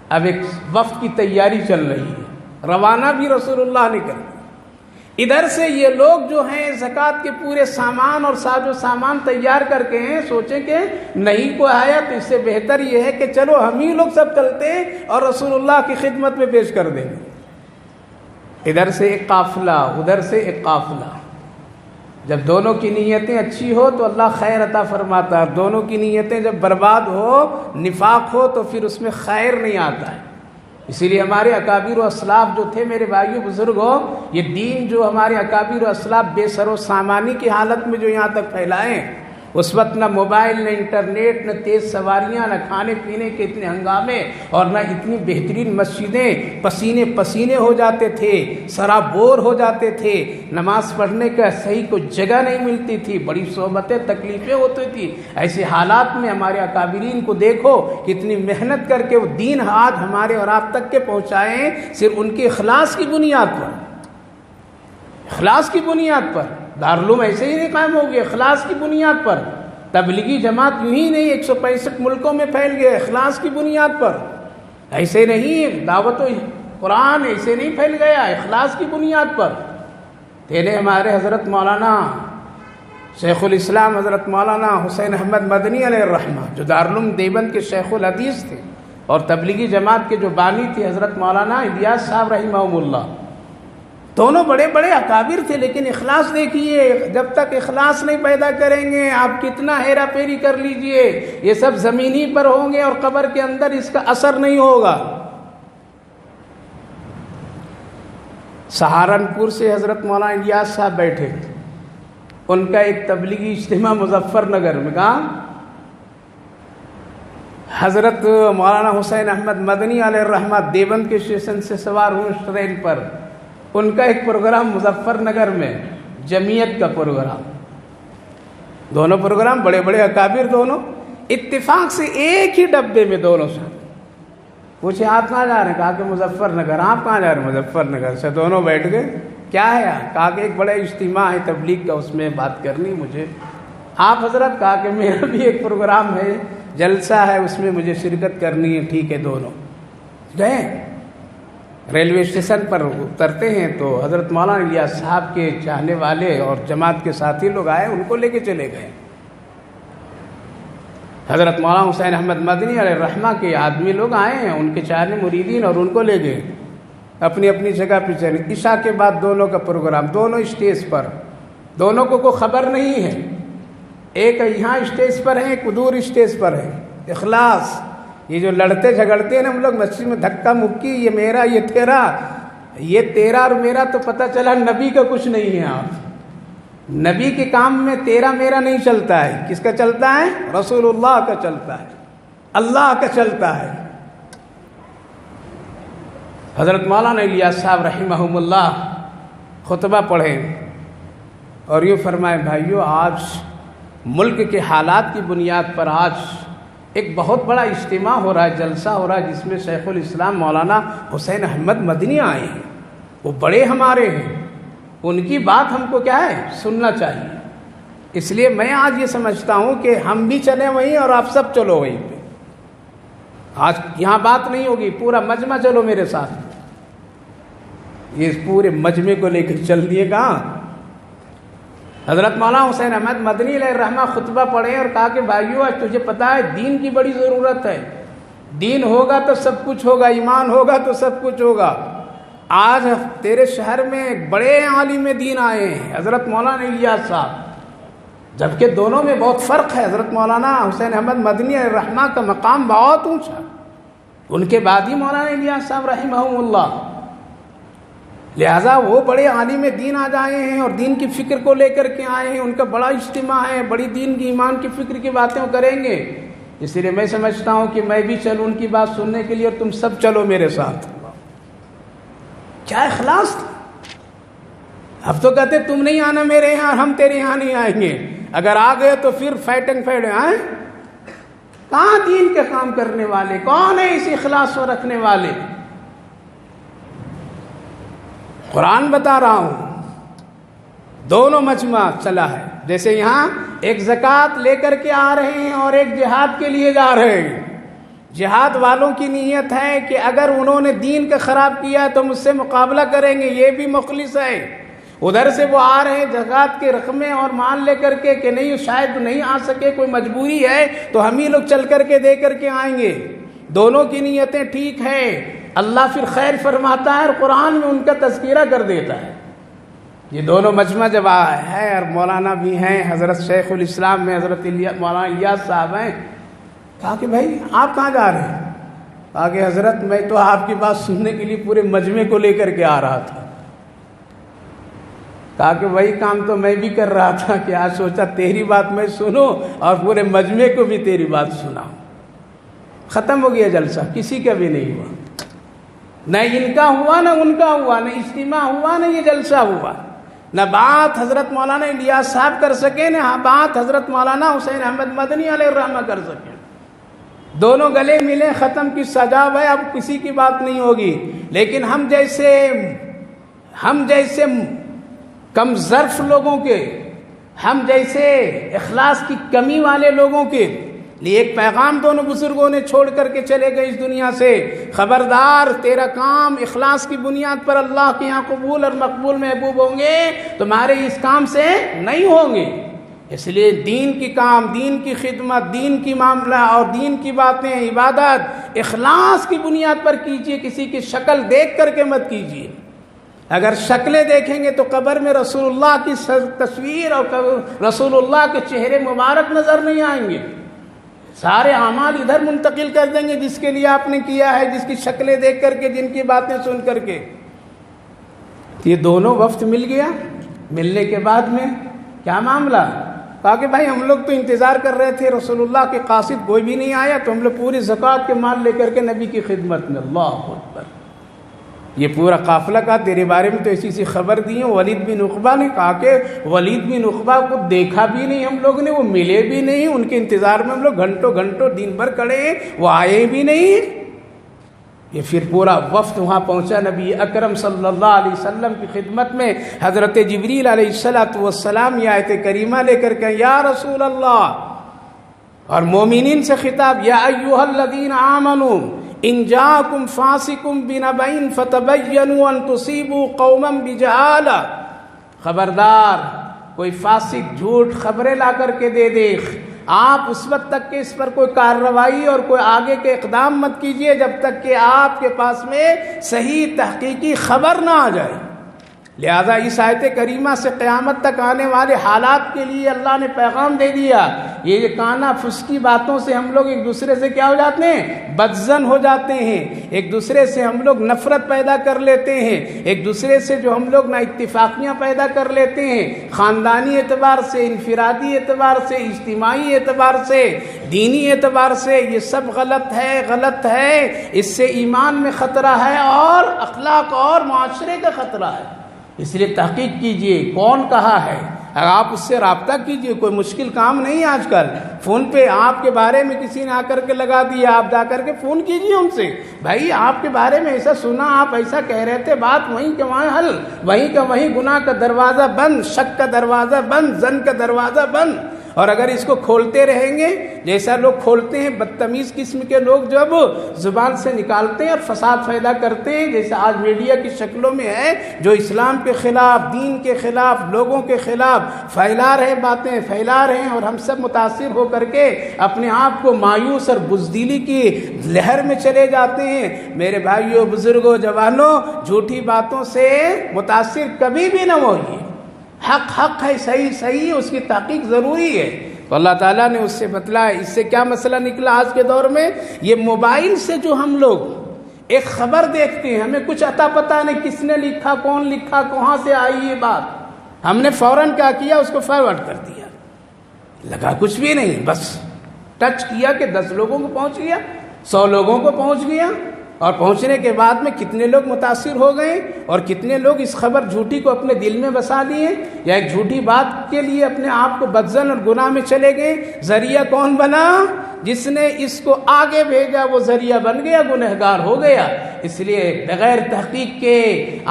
اب ایک وفد کی تیاری چل رہی ہے، روانہ بھی رسول اللہ نے کر دی۔ ادھر سے یہ لوگ جو ہیں زکوٰۃ کے پورے سامان اور ساز و سامان تیار کر کے ہیں، سوچیں کہ نہیں کوئی آیا تو اس سے بہتر یہ ہے کہ چلو ہم ہی لوگ سب چلتے ہیں اور رسول اللہ کی خدمت میں پیش کر دیں گے۔ ادھر سے ایک قافلہ، ادھر سے ایک قافلہ۔ جب دونوں کی نیتیں اچھی ہو تو اللہ خیر عطا فرماتا ہے، دونوں کی نیتیں جب برباد ہو، نفاق ہو، تو پھر اس میں خیر نہیں آتا ہے۔ اسی لیے ہمارے اکابر و اسلاف جو تھے، میرے بھائیو بزرگوں، یہ دین جو ہمارے اکابر و اسلاف بے سر و سامانی کی حالت میں جو یہاں تک پھیلائیں، اس وقت نہ موبائل، نہ انٹرنیٹ، نہ تیز سواریاں، نہ کھانے پینے کے اتنے ہنگامے، اور نہ اتنی بہترین مسجدیں، پسینے پسینے ہو جاتے تھے، سرابور ہو جاتے تھے، نماز پڑھنے کا صحیح کوئی جگہ نہیں ملتی تھی، بڑی صحبتیں، تکلیفیں ہوتی تھی۔ ایسے حالات میں ہمارے اکابرین کو دیکھو، کتنی محنت کر کے وہ دین آج ہمارے اور آپ تک کے پہنچائیں، صرف ان کے اخلاص کی بنیاد پر، اخلاص کی بنیاد پر۔ دارالعلوم ایسے ہی نہیں قائم ہو گیا، اخلاص کی بنیاد پر۔ تبلیغی جماعت یوں ہی نہیں 165 ملکوں میں پھیل گیا، اخلاص کی بنیاد پر۔ ایسے نہیں دعوت قرآن ایسے نہیں پھیل گیا، اخلاص کی بنیاد پر۔ پہلے ہمارے حضرت مولانا شیخ الاسلام حضرت مولانا حسین احمد مدنی علیہ الرحمہ، جو دارالعلوم دیوبند کے شیخ الحدیث تھے، اور تبلیغی جماعت کے جو بانی تھے حضرت مولانا الیاس صاحب رحمہ اللہ، دونوں بڑے بڑے اکابر تھے، لیکن اخلاص دیکھیے، جب تک اخلاص نہیں پیدا کریں گے، آپ کتنا ہیرا پھیری کر لیجئے، یہ سب زمینی پر ہوں گے اور قبر کے اندر اس کا اثر نہیں ہوگا۔ سہارنپور سے حضرت مولانا الیاس صاحب بیٹھے، ان کا ایک تبلیغی اجتماع مظفر نگر میں، کہاں؟ حضرت مولانا حسین احمد مدنی علیہ الرحمہ دیوبند کے اسٹیشن سے سوار ہوئے ٹرین پر، ان کا ایک پروگرام مظفر نگر میں، جمعیت کا پروگرام۔ دونوں پروگرام بڑے بڑے اکابر، دونوں اتفاق سے ایک ہی ڈبے میں دونوں سے پوچھے آپ کہاں جا رہے ہیں؟ کہا کہ مظفر نگر۔ آپ کہاں جا رہے ہیں؟ مظفر نگر سے۔ دونوں بیٹھ گئے، کیا ہے؟ کہا کہ ایک بڑا اجتماع ہے تبلیغ کا، اس میں بات کرنی مجھے۔ آپ حضرت؟ کہا کہ میرا بھی ایک پروگرام ہے، جلسہ ہے، اس میں مجھے شرکت کرنی ہے۔ ٹھیک ہے، دونوں گئے۔ ریلوے اسٹیشن پر اترتے ہیں تو حضرت مولانا الیاس صاحب کے چاہنے والے اور جماعت کے ساتھی لوگ آئے، ان کو لے کے چلے گئے۔ حضرت مولانا حسین احمد مدنی علیہ الرحمہ کے آدمی لوگ آئے ہیں، ان کے چاہنے مریدین، اور ان کو لے گئے اپنی اپنی جگہ پہ چلے۔ عشاء کے بعد دونوں کا پروگرام، دونوں اسٹیج پر، دونوں کو کوئی خبر نہیں ہے، ایک یہاں اسٹیج پر ہے، ایک دور اسٹیج پر ہے۔ اخلاص، یہ جو لڑتے جھگڑتے ہیں نا ہم لوگ مسجد میں، دھکا مکی، یہ میرا، یہ تیرا، یہ تیرا اور میرا، تو پتہ چلا نبی کا کچھ نہیں ہے۔ آپ نبی کے کام میں تیرا میرا نہیں چلتا ہے، کس کا چلتا ہے؟ رسول اللہ کا چلتا ہے، اللہ کا چلتا ہے۔ حضرت مولانا الیاس صاحب رحمہ اللہ خطبہ پڑھے اور یہ فرمائے، بھائیو آج ملک کے حالات کی بنیاد پر آج ایک بہت بڑا اجتماع ہو رہا ہے، جلسہ ہو رہا ہے، جس میں شیخ الاسلام مولانا حسین احمد مدنی آئے ہیں، وہ بڑے ہمارے ہیں، ان کی بات ہم کو کیا ہے؟ سننا چاہیے۔ اس لیے میں آج یہ سمجھتا ہوں کہ ہم بھی چلیں وہیں اور آپ سب چلو وہیں پہ۔ آج یہاں بات نہیں ہوگی، پورا مجمع چلو میرے ساتھ۔ یہ پورے مجمع کو لے کر چل دیے کہاں؟ حضرت مولانا حسین احمد مدنی علیہ الرحمہ خطبہ پڑھے اور کہا کہ بھائیو آج تجھے پتہ ہے دین کی بڑی ضرورت ہے، دین ہوگا تو سب کچھ ہوگا، ایمان ہوگا تو سب کچھ ہوگا۔ آج تیرے شہر میں ایک بڑے عالم دین آئے ہیں، حضرت مولانا الیاس صاحب، جبکہ دونوں میں بہت فرق ہے۔ حضرت مولانا حسین احمد مدنی علیہ الرحمہ کا مقام بہت اونچا، ان کے بعد ہی مولانا الیاس صاحب رحمہ اللہ، لہٰذا وہ بڑے عالم دین آج آئے ہیں اور دین کی فکر کو لے کر کے آئے ہیں، ان کا بڑا اجتماع ہے، بڑی دین کی ایمان کی فکر کی باتیں کریں گے۔ اس لیے میں سمجھتا ہوں کہ میں بھی چلوں ان کی بات سننے کے لیے اور تم سب چلو میرے ساتھ۔ کیا اخلاص تھا! اب تو کہتے تم نہیں آنا میرے یہاں، ہم تیرے یہاں نہیں آئیں گے، اگر آ گئے تو پھر فائٹنگ آئیں۔ کہاں دین کے کام کرنے والے؟ کون ہے اس اخلاص کو رکھنے والے؟ قرآن بتا رہا ہوں، دونوں مجمع چلا ہے، جیسے یہاں ایک زکوٰۃ لے کر کے آ رہے ہیں اور ایک جہاد کے لیے جا رہے ہیں۔ جہاد والوں کی نیت ہے کہ اگر انہوں نے دین کا خراب کیا تو مجھ سے مقابلہ کریں گے، یہ بھی مخلص ہے۔ ادھر سے وہ آ رہے ہیں زکوٰۃ کے رقمیں اور مال لے کر کے کہ نہیں شاید نہیں آ سکے، کوئی مجبوری ہے تو ہم ہی لوگ چل کر کے دے کر کے آئیں گے. دونوں کی نیتیں ٹھیک ہیں، اللہ پھر خیر فرماتا ہے اور قرآن میں ان کا تذکرہ کر دیتا ہے. یہ دونوں مجمع جب ہے اور مولانا بھی ہیں، حضرت شیخ الاسلام میں حضرت مولانا الیاس صاحب ہیں، کہا کہ بھائی آپ کہاں جا رہے ہیں؟ کہا کہ حضرت میں تو آپ کی بات سننے کے لیے پورے مجمع کو لے کر کے آ رہا تھا. کہا کہ وہی کام تو میں بھی کر رہا تھا کہ آج سوچا تیری بات میں سنوں اور پورے مجمع کو بھی تیری بات سناؤں. ختم ہو گیا جلسہ، کسی کا بھی نہیں ہوا، نہ ان کا ہوا نہ ان کا ہوا، نہ اجتماع ہوا نہ یہ جلسہ ہوا. نہ بات حضرت مولانا الیاس صاحب کر سکے، نہ بات حضرت مولانا حسین احمد مدنی علیہ الرحمہ کر سکے. دونوں گلے ملے، ختم کی سجاب ہے، اب کسی کی بات نہیں ہوگی. لیکن ہم جیسے کم ظرف لوگوں کے، ہم جیسے اخلاص کی کمی والے لوگوں کے لیے ایک پیغام دونوں بزرگوں نے چھوڑ کر کے چلے گئے اس دنیا سے. خبردار، تیرا کام اخلاص کی بنیاد پر اللہ کے یہاں قبول اور مقبول محبوب ہوں گے، تمہارے اس کام سے نہیں ہوں گے. اس لیے دین کی کام، دین کی خدمت، دین کی معاملہ اور دین کی باتیں، عبادت اخلاص کی بنیاد پر کیجیے، کسی کی شکل دیکھ کر کے مت کیجیے. اگر شکلیں دیکھیں گے تو قبر میں رسول اللہ کی تصویر اور رسول اللہ کے چہرے مبارک نظر نہیں آئیں گے. سارے اعمال ادھر منتقل کر دیں گے جس کے لیے آپ نے کیا ہے، جس کی شکلیں دیکھ کر کے، جن کی باتیں سن کر کے. یہ دونوں وفد مل گیا. ملنے کے بعد میں کیا معاملہ؟ کہا کہ بھائی ہم لوگ تو انتظار کر رہے تھے، رسول اللہ کے قاصد کوئی بھی نہیں آیا، تو ہم لوگ پوری زکوٰۃ کے مال لے کر کے نبی کی خدمت میں. اللہ اکبر. یہ پورا قافلہ کا تیرے بارے میں تو ایسی سی خبر دی ہے. ولید بن عقبہ نے کہا کہ ولید بن عقبہ کو دیکھا بھی نہیں ہم لوگ نے، وہ ملے بھی نہیں، ان کے انتظار میں ہم لوگ گھنٹوں گھنٹوں دن بھر کھڑے ہیں، وہ آئے بھی نہیں. یہ پھر پورا وفد وہاں پہنچا نبی اکرم صلی اللہ علیہ وسلم کی خدمت میں. حضرت جبریل علیہ السلام یہ آیت کریمہ لے کر کہ یا رسول اللہ، اور مومنین سے خطاب، یا ایھا الذین آمنوا ان جاءکم فاسق بنبأ فتبینوا ان تصیبوا قوما بجہالہ. خبردار، کوئی فاسق جھوٹ خبریں لا کر کے دے دے، آپ اس وقت تک کہ اس پر کوئی کارروائی اور کوئی آگے کے اقدام مت کیجئے جب تک کہ آپ کے پاس میں صحیح تحقیقی خبر نہ آ جائے. لہذا اس آیت کریمہ سے قیامت تک آنے والے حالات کے لیے اللہ نے پیغام دے دیا. یہ کانا فسکی باتوں سے ہم لوگ ایک دوسرے سے کیا ہو جاتے ہیں؟ بدظن ہو جاتے ہیں. ایک دوسرے سے ہم لوگ نفرت پیدا کر لیتے ہیں. ایک دوسرے سے جو ہم لوگ نا اتفاقیاں پیدا کر لیتے ہیں، خاندانی اعتبار سے، انفرادی اعتبار سے، اجتماعی اعتبار سے، دینی اعتبار سے، یہ سب غلط ہے. اس سے ایمان میں خطرہ ہے اور اخلاق اور معاشرے کا خطرہ ہے. اس لیے تحقیق کیجئے کون کہا ہے، اگر آپ اس سے رابطہ کیجئے. کوئی مشکل کام نہیں. آج کل فون پہ آپ کے بارے میں کسی نے آ کر کے لگا دیا، آپ جا کر کے فون کیجئے ان سے، بھائی آپ کے بارے میں ایسا سنا، آپ ایسا کہہ رہے تھے، بات وہیں کے وہیں حل، وہیں کا وہیں گناہ کا دروازہ بند، شک کا دروازہ بند، ظن کا دروازہ بند. اور اگر اس کو کھولتے رہیں گے، جیسا لوگ کھولتے ہیں، بدتمیز قسم کے لوگ جب زبان سے نکالتے ہیں اور فساد پیدا کرتے ہیں، جیسا آج میڈیا کی شکلوں میں ہے، جو اسلام کے خلاف، دین کے خلاف، لوگوں کے خلاف پھیلا رہے باتیں پھیلا رہے ہیں، اور ہم سب متاثر ہو کر کے اپنے آپ کو مایوس اور بزدلی کی لہر میں چلے جاتے ہیں. میرے بھائیوں، بزرگوں، جوانوں، جھوٹی باتوں سے متاثر کبھی بھی نہ ہوئیے. حق ہے، صحیح، اس کی تحقیق ضروری ہے. تو اللہ تعالیٰ نے اس سے بتلایا. اس سے کیا مسئلہ نکلا آج کے دور میں؟ یہ موبائل سے جو ہم لوگ ایک خبر دیکھتے ہیں، ہمیں کچھ عطا پتہ نہیں کس نے لکھا، کون لکھا، کہاں سے آئی یہ بات، ہم نے فوراً کیا کیا، اس کو فارورڈ کر دیا. لگا کچھ بھی نہیں، بس ٹچ کیا کہ 10 لوگوں کو پہنچ گیا، 100 لوگوں کو پہنچ گیا. اور پہنچنے کے بعد میں کتنے لوگ متاثر ہو گئے، اور کتنے لوگ اس خبر جھوٹی کو اپنے دل میں بسا دیے، یا ایک جھوٹی بات کے لیے اپنے آپ کو بدظن اور گناہ میں چلے گئے. ذریعہ کون بنا؟ جس نے اس کو آگے بھیجا وہ ذریعہ بن گیا، گنہگار ہو گیا. اس لیے بغیر تحقیق کے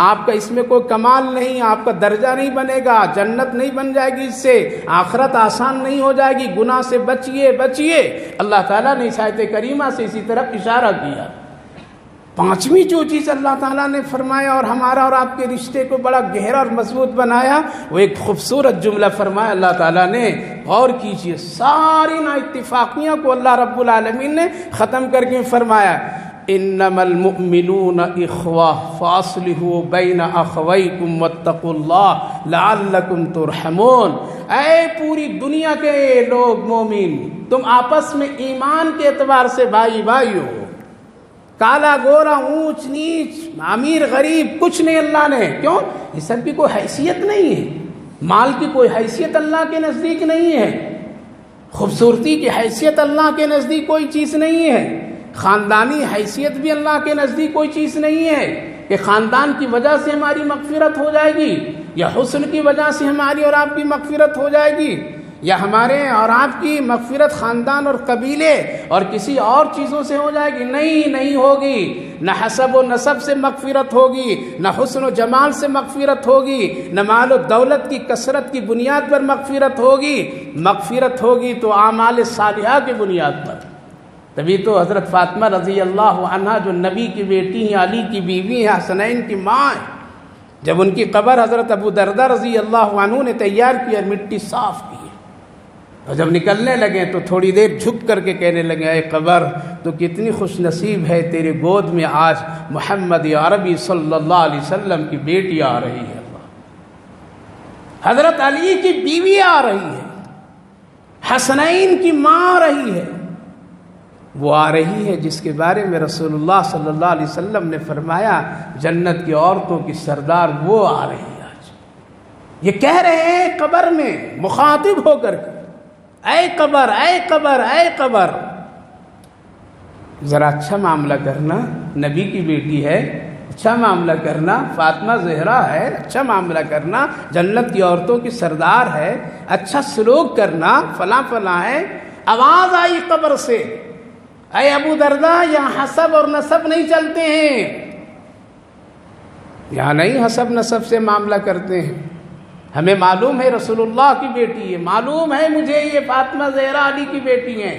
آپ کا اس میں کوئی کمال نہیں، آپ کا درجہ نہیں بنے گا، جنت نہیں بن جائے گی، اس سے آخرت آسان نہیں ہو جائے گی. گناہ سے بچیے. اللہ تعالیٰ نے اس آیت کریمہ سے اسی طرف اشارہ کیا. پانچویں جو چیز اللہ تعالیٰ نے فرمایا اور ہمارا اور آپ کے رشتے کو بڑا گہرا اور مضبوط بنایا، وہ ایک خوبصورت جملہ فرمایا اللہ تعالیٰ نے، غور کیجئے، ساری نا اتفاقیاں کو اللہ رب العالمین نے ختم کر کے فرمایا انما المؤمنون اخوہ فاصلحوا بین اخویکم واتقوا اللہ لعلکم ترحمون۔ اے پوری دنیا کے لوگ مومن، تم آپس میں ایمان کے اعتبار سے بھائی بھائی ہو، کالا گورا اونچ نیچ امیر غریب کچھ نہیں اللہ نے، کیوں؟ یہ سب کی کوئی حیثیت نہیں ہے، مال کی کوئی حیثیت اللہ کے نزدیک نہیں ہے، خوبصورتی کی حیثیت اللہ کے نزدیک کوئی چیز نہیں ہے، خاندانی حیثیت بھی اللہ کے نزدیک کوئی چیز نہیں ہے کہ خاندان کی وجہ سے ہماری مغفرت ہو جائے گی، یا حسن کی وجہ سے ہماری اور آپ کی مغفرت ہو جائے گی، یا ہمارے اور آپ کی مغفرت خاندان اور قبیلے اور کسی اور چیزوں سے ہو جائے گی، نہیں ہوگی۔ نہ حسب و نسب سے مغفرت ہوگی، نہ حسن و جمال سے مغفرت ہوگی، نہ مال و دولت کی کثرت کی بنیاد پر مغفرت ہوگی، مغفرت ہوگی تو اعمال صالحہ کی بنیاد پر۔ تبھی تو حضرت فاطمہ رضی اللہ عنہا جو نبی کی بیٹی ہیں، علی کی بیوی ہیں، حسنین کی ماں ہیں، جب ان کی قبر حضرت ابو دردہ رضی اللہ عنہ نے تیار کی اور مٹی صاف کی، اور جب نکلنے لگے تو تھوڑی دیر جھک کر کے کہنے لگے اے قبر تو کتنی خوش نصیب ہے، تیرے گود میں آج محمد عربی صلی اللہ علیہ وسلم کی بیٹی آ رہی ہے، حضرت علی کی بیوی آ رہی ہے، حسنین کی ماں آ رہی ہے، وہ آ رہی ہے جس کے بارے میں رسول اللہ صلی اللہ علیہ وسلم نے فرمایا جنت کی عورتوں کی سردار وہ آ رہی ہے آج۔ یہ کہہ رہے ہیں قبر میں مخاطب ہو کر کے اے قبر اے قبر اے قبر، ذرا اچھا معاملہ کرنا، نبی کی بیٹی ہے، اچھا معاملہ کرنا، فاطمہ زہرا ہے، اچھا معاملہ کرنا، جنت کی عورتوں کی سردار ہے، اچھا سلوک کرنا، فلاں فلاں ہے۔ آواز آئی قبر سے اے ابو دردہ یہاں حسب اور نسب نہیں چلتے ہیں، یہاں نہیں حسب نسب سے معاملہ کرتے ہیں، ہمیں معلوم ہے رسول اللہ کی بیٹی ہے، معلوم ہے مجھے یہ فاطمہ زہرا علی کی بیٹی ہیں،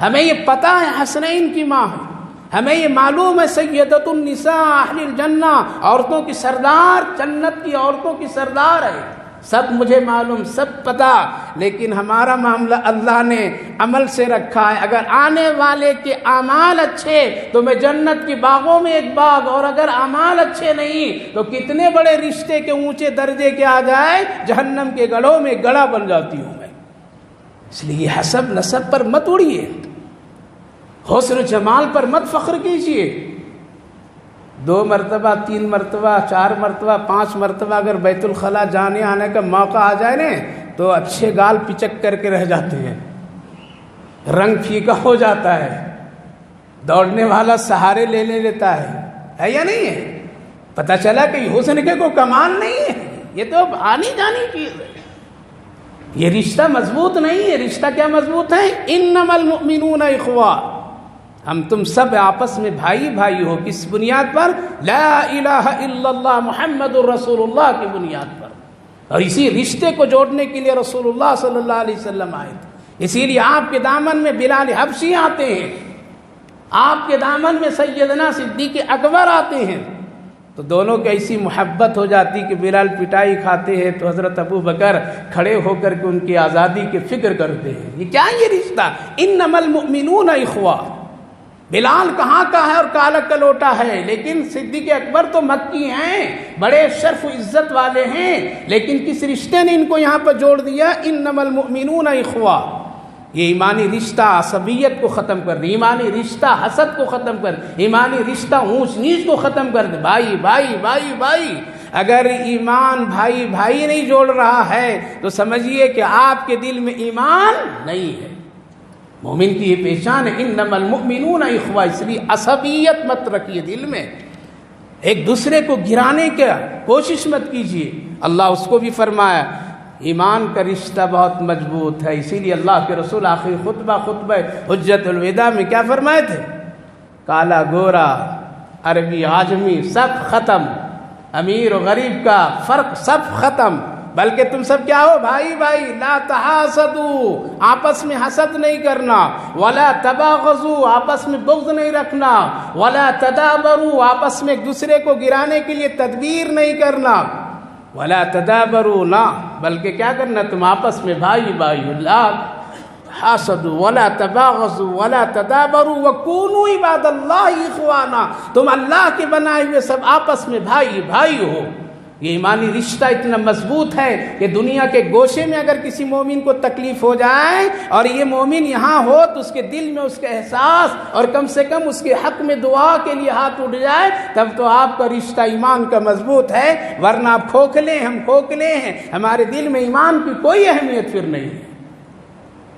ہمیں یہ پتہ ہے حسنین کی ماں ہے، ہمیں یہ معلوم ہے سیدۃ النساء اہل الجنہ، عورتوں کی سردار، جنت کی عورتوں کی سردار ہے، سب مجھے معلوم، سب پتہ، لیکن ہمارا معاملہ اللہ نے عمل سے رکھا ہے، اگر آنے والے کے اعمال اچھے تو میں جنت کی باغوں میں ایک باغ، اور اگر اعمال اچھے نہیں تو کتنے بڑے رشتے کے اونچے درجے کے آ جائے جہنم کے گڑھوں میں گڑھا بن جاتی ہوں میں۔ اس لیے حسب نسب پر مت اڑیے، حسن و جمال پر مت فخر کیجیے، 2 مرتبہ 3 مرتبہ 4 مرتبہ 5 مرتبہ اگر بیت الخلاء جانے آنے کا موقع آ جائے نا تو اچھے گال پچک کر کے رہ جاتے ہیں، رنگ پھیکا ہو جاتا ہے، دوڑنے والا سہارے لے لیتا ہے یا نہیں ہے؟ پتہ چلا کہ حسن کے کوئی کمال نہیں ہے، یہ تو آنی جانی چیز ہے، یہ رشتہ مضبوط نہیں ہے۔ رشتہ کیا مضبوط ہے؟ انما المؤمنون اخوہ، ہم تم سب آپس میں بھائی بھائی ہو، کس بنیاد پر؟ لا الہ الا اللہ محمد الرسول اللہ کی بنیاد پر، اور اسی رشتے کو جوڑنے کے لیے رسول اللہ صلی اللہ علیہ وسلم آئے تھے، اسی لیے آپ کے دامن میں بلال حبشی آتے ہیں، آپ کے دامن میں سیدنا صدیق اکبر آتے ہیں، تو دونوں کی ایسی محبت ہو جاتی کہ بلال پٹائی کھاتے ہیں تو حضرت ابو بکر کھڑے ہو کر کے ان کی آزادی کی فکر کرتے ہیں۔ یہ کیا یہ رشتہ؟ انما المؤمنون اخوہ، بلال کہاں کا ہے اور کالا کلوٹا ہے، لیکن صدیق اکبر تو مکی ہیں، بڑے شرف و عزت والے ہیں، لیکن کس رشتے نے ان کو یہاں پر جوڑ دیا؟ انما المؤمنون اخوہ۔ یہ ایمانی رشتہ عصبیت کو ختم کر دے، ایمانی رشتہ حسد کو ختم کر دے، ایمانی رشتہ اونچ نیچ کو ختم کر دے۔ بھائی بھائی بھائی بھائی، اگر ایمان بھائی بھائی نہیں جوڑ رہا ہے تو سمجھیے کہ آپ کے دل میں ایمان نہیں ہے۔ مومن کی یہ پہچان ہے انما المؤمنون اخوہ، اس لیے عصبیت مت رکھیے دل میں، ایک دوسرے کو گرانے کا کوشش مت کیجیے۔ اللہ اس کو بھی فرمایا ایمان کا رشتہ بہت مضبوط ہے، اسی لیے اللہ کے رسول آخری خطبہ حجت الوداع میں کیا فرمائے تھے؟ کالا گورا عربی عاجمی سب ختم، امیر و غریب کا فرق سب ختم، بلکہ تم سب کیا ہو؟ بھائی بھائی. لا تحاسدوا، آپس میں حسد نہیں کرنا. ولا تباغضوا، آپس میں بغض نہیں رکھنا. ولا تدابروا، آپس میں ایک دوسرے کو گرانے کے لیے تدبیر نہیں کرنا. ولا تدابروا، نہ بلکہ کیا کرنا؟ تم آپس میں بھائی بھائی. لا حاسدوا ولا تباغضوا ولا تدابروا وكونوا عباد اللہ اخوانا، تم اللہ کے بنائے ہوئے سب آپس میں بھائی بھائی ہو. یہ ایمانی رشتہ اتنا مضبوط ہے کہ دنیا کے گوشے میں اگر کسی مومن کو تکلیف ہو جائے اور یہ مومن یہاں ہو تو اس کے دل میں اس کا احساس اور کم سے کم اس کے حق میں دعا کے لیے ہاتھ اٹھ جائے، تب تو آپ کا رشتہ ایمان کا مضبوط ہے. ورنہ آپ کھوکھلے، ہم کھوکھلے ہیں، ہمارے دل میں ایمان کی کوئی اہمیت پھر نہیں ہے.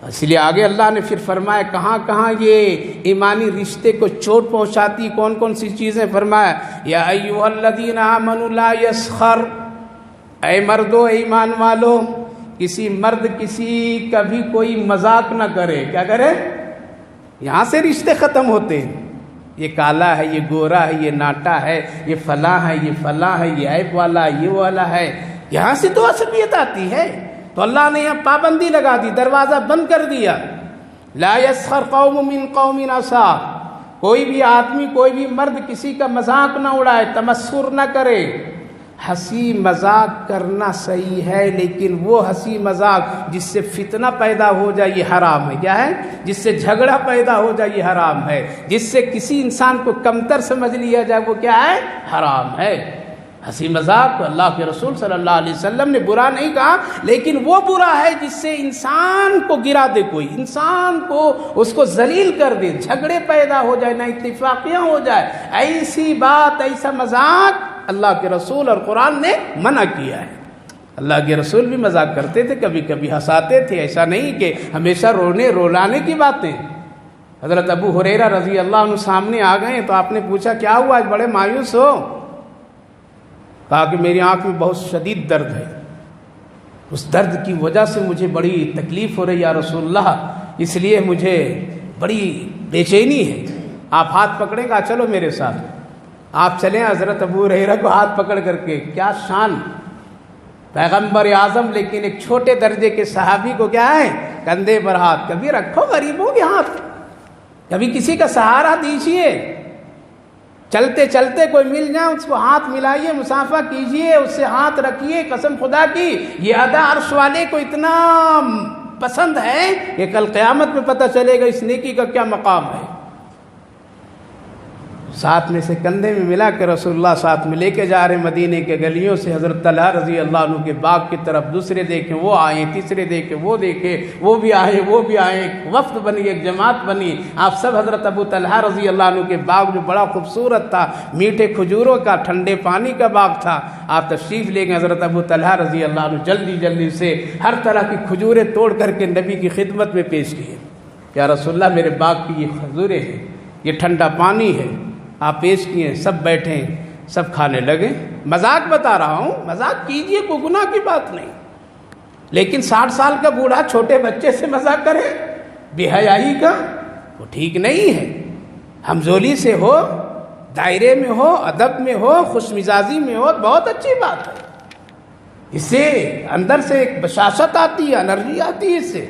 اس لیے آگے اللہ نے پھر فرمایا کہاں کہاں یہ ایمانی رشتے کو چوٹ پہنچاتی، کون کون سی چیزیں. فرمایا یا ایھا الذین آمنوا لا یسخر، اے مردو، اے ایمان والو، کسی مرد کسی کا بھی کوئی مذاق نہ کرے. کیا کرے؟ یہاں سے رشتے ختم ہوتے ہیں. یہ کالا ہے، یہ گورا ہے، یہ ناٹا ہے، یہ فلاں ہے، یہ فلاں ہے، یہ عیب والا ہے، یہ والا ہے. یہاں سے تو عصبیت آتی ہے. تو اللہ نے یہاں پابندی لگا دی، دروازہ بند کر دیا. لا یسخر قوم من قوم عسا، کوئی بھی آدمی، کوئی بھی مرد کسی کا مذاق نہ اڑائے، تمسخر نہ کرے. ہنسی مذاق کرنا صحیح ہے، لیکن وہ ہنسی مذاق جس سے فتنہ پیدا ہو جائے یہ حرام ہے. کیا ہے؟ جس سے جھگڑا پیدا ہو جائے یہ حرام ہے. جس سے کسی انسان کو کمتر سمجھ لیا جائے وہ کیا ہے؟ حرام ہے. ہنسی مذاق تو اللہ کے رسول صلی اللہ علیہ وسلم نے برا نہیں کہا، لیکن وہ برا ہے جس سے انسان کو گرا دے، کوئی انسان کو اس کو ذلیل کر دے، جھگڑے پیدا ہو جائے، نہ اتفاقیاں ہو جائے. ایسی بات، ایسا مذاق اللہ کے رسول اور قرآن نے منع کیا ہے. اللہ کے رسول بھی مذاق کرتے تھے، کبھی کبھی ہنساتے تھے. ایسا نہیں کہ ہمیشہ رونے رولانے کی باتیں. حضرت ابو ہریرہ رضی اللہ عنہ سامنے آ گئے تو آپ نے پوچھا کیا ہوا، آج بڑے مایوس ہو؟ کہا کہ میری آنکھ میں بہت شدید درد ہے، اس درد کی وجہ سے مجھے بڑی تکلیف ہو رہی یا رسول اللہ، اس لیے مجھے بڑی بے چینی ہے. آپ ہاتھ پکڑیں گا؟ چلو میرے ساتھ. آپ چلیں حضرت ابو ہریرہ کو ہاتھ پکڑ کر کے. کیا شان، پیغمبر اعظم، لیکن ایک چھوٹے درجے کے صحابی کو کیا ہے؟ کندھے پر ہاتھ. کبھی رکھو غریبوں کے ہاتھ، کبھی کسی کا سہارا دیجیے. چلتے چلتے کوئی مل جائے اس کو ہاتھ ملائیے، مصافحہ کیجیے، اس سے ہاتھ رکھیے. قسم خدا کی یہ ادا عرش والے کو اتنا پسند ہے کہ کل قیامت میں پتہ چلے گا اس نیکی کا کیا مقام ہے. ساتھ میں سے کندھے میں ملا کے رسول اللہ ساتھ میں لے کے جا رہے مدینے کے گلیوں سے. حضرت طلحہ رضی اللہ عنہ کے باغ کی طرف دوسرے دیکھیں وہ آئے، تیسرے دیکھیں وہ دیکھے، وہ بھی آئے وہ بھی آئے. ایک وفد بنی، ایک جماعت بنی. آپ سب حضرت ابو طلحہ رضی اللہ عنہ کے باغ جو بڑا خوبصورت تھا، میٹھے کھجوروں کا، ٹھنڈے پانی کا باغ تھا، آپ تشریف لے گئے. حضرت ابو طلحہ رضی اللہ عنہ جلدی جلدی سے ہر طرح کی کھجوریں توڑ کر کے نبی کی خدمت میں پیش کیے. یا رسول اللہ میرے باغ کی یہ کھجوریں ہیں، یہ ٹھنڈا پانی ہے. آپ پیش کیے، سب بیٹھے، سب کھانے لگے. مذاق بتا رہا ہوں، مذاق کیجئے، کوئی گناہ کی بات نہیں. لیکن 60 سال کا بوڑھا چھوٹے بچے سے مذاق کرے بے حیائی کا، وہ ٹھیک نہیں ہے. ہمزولی سے ہو، دائرے میں ہو، ادب میں ہو، خوش مزاجی میں ہو، بہت اچھی بات ہے. اس سے اندر سے ایک بشاشت آتی ہے، انرجی آتی ہے.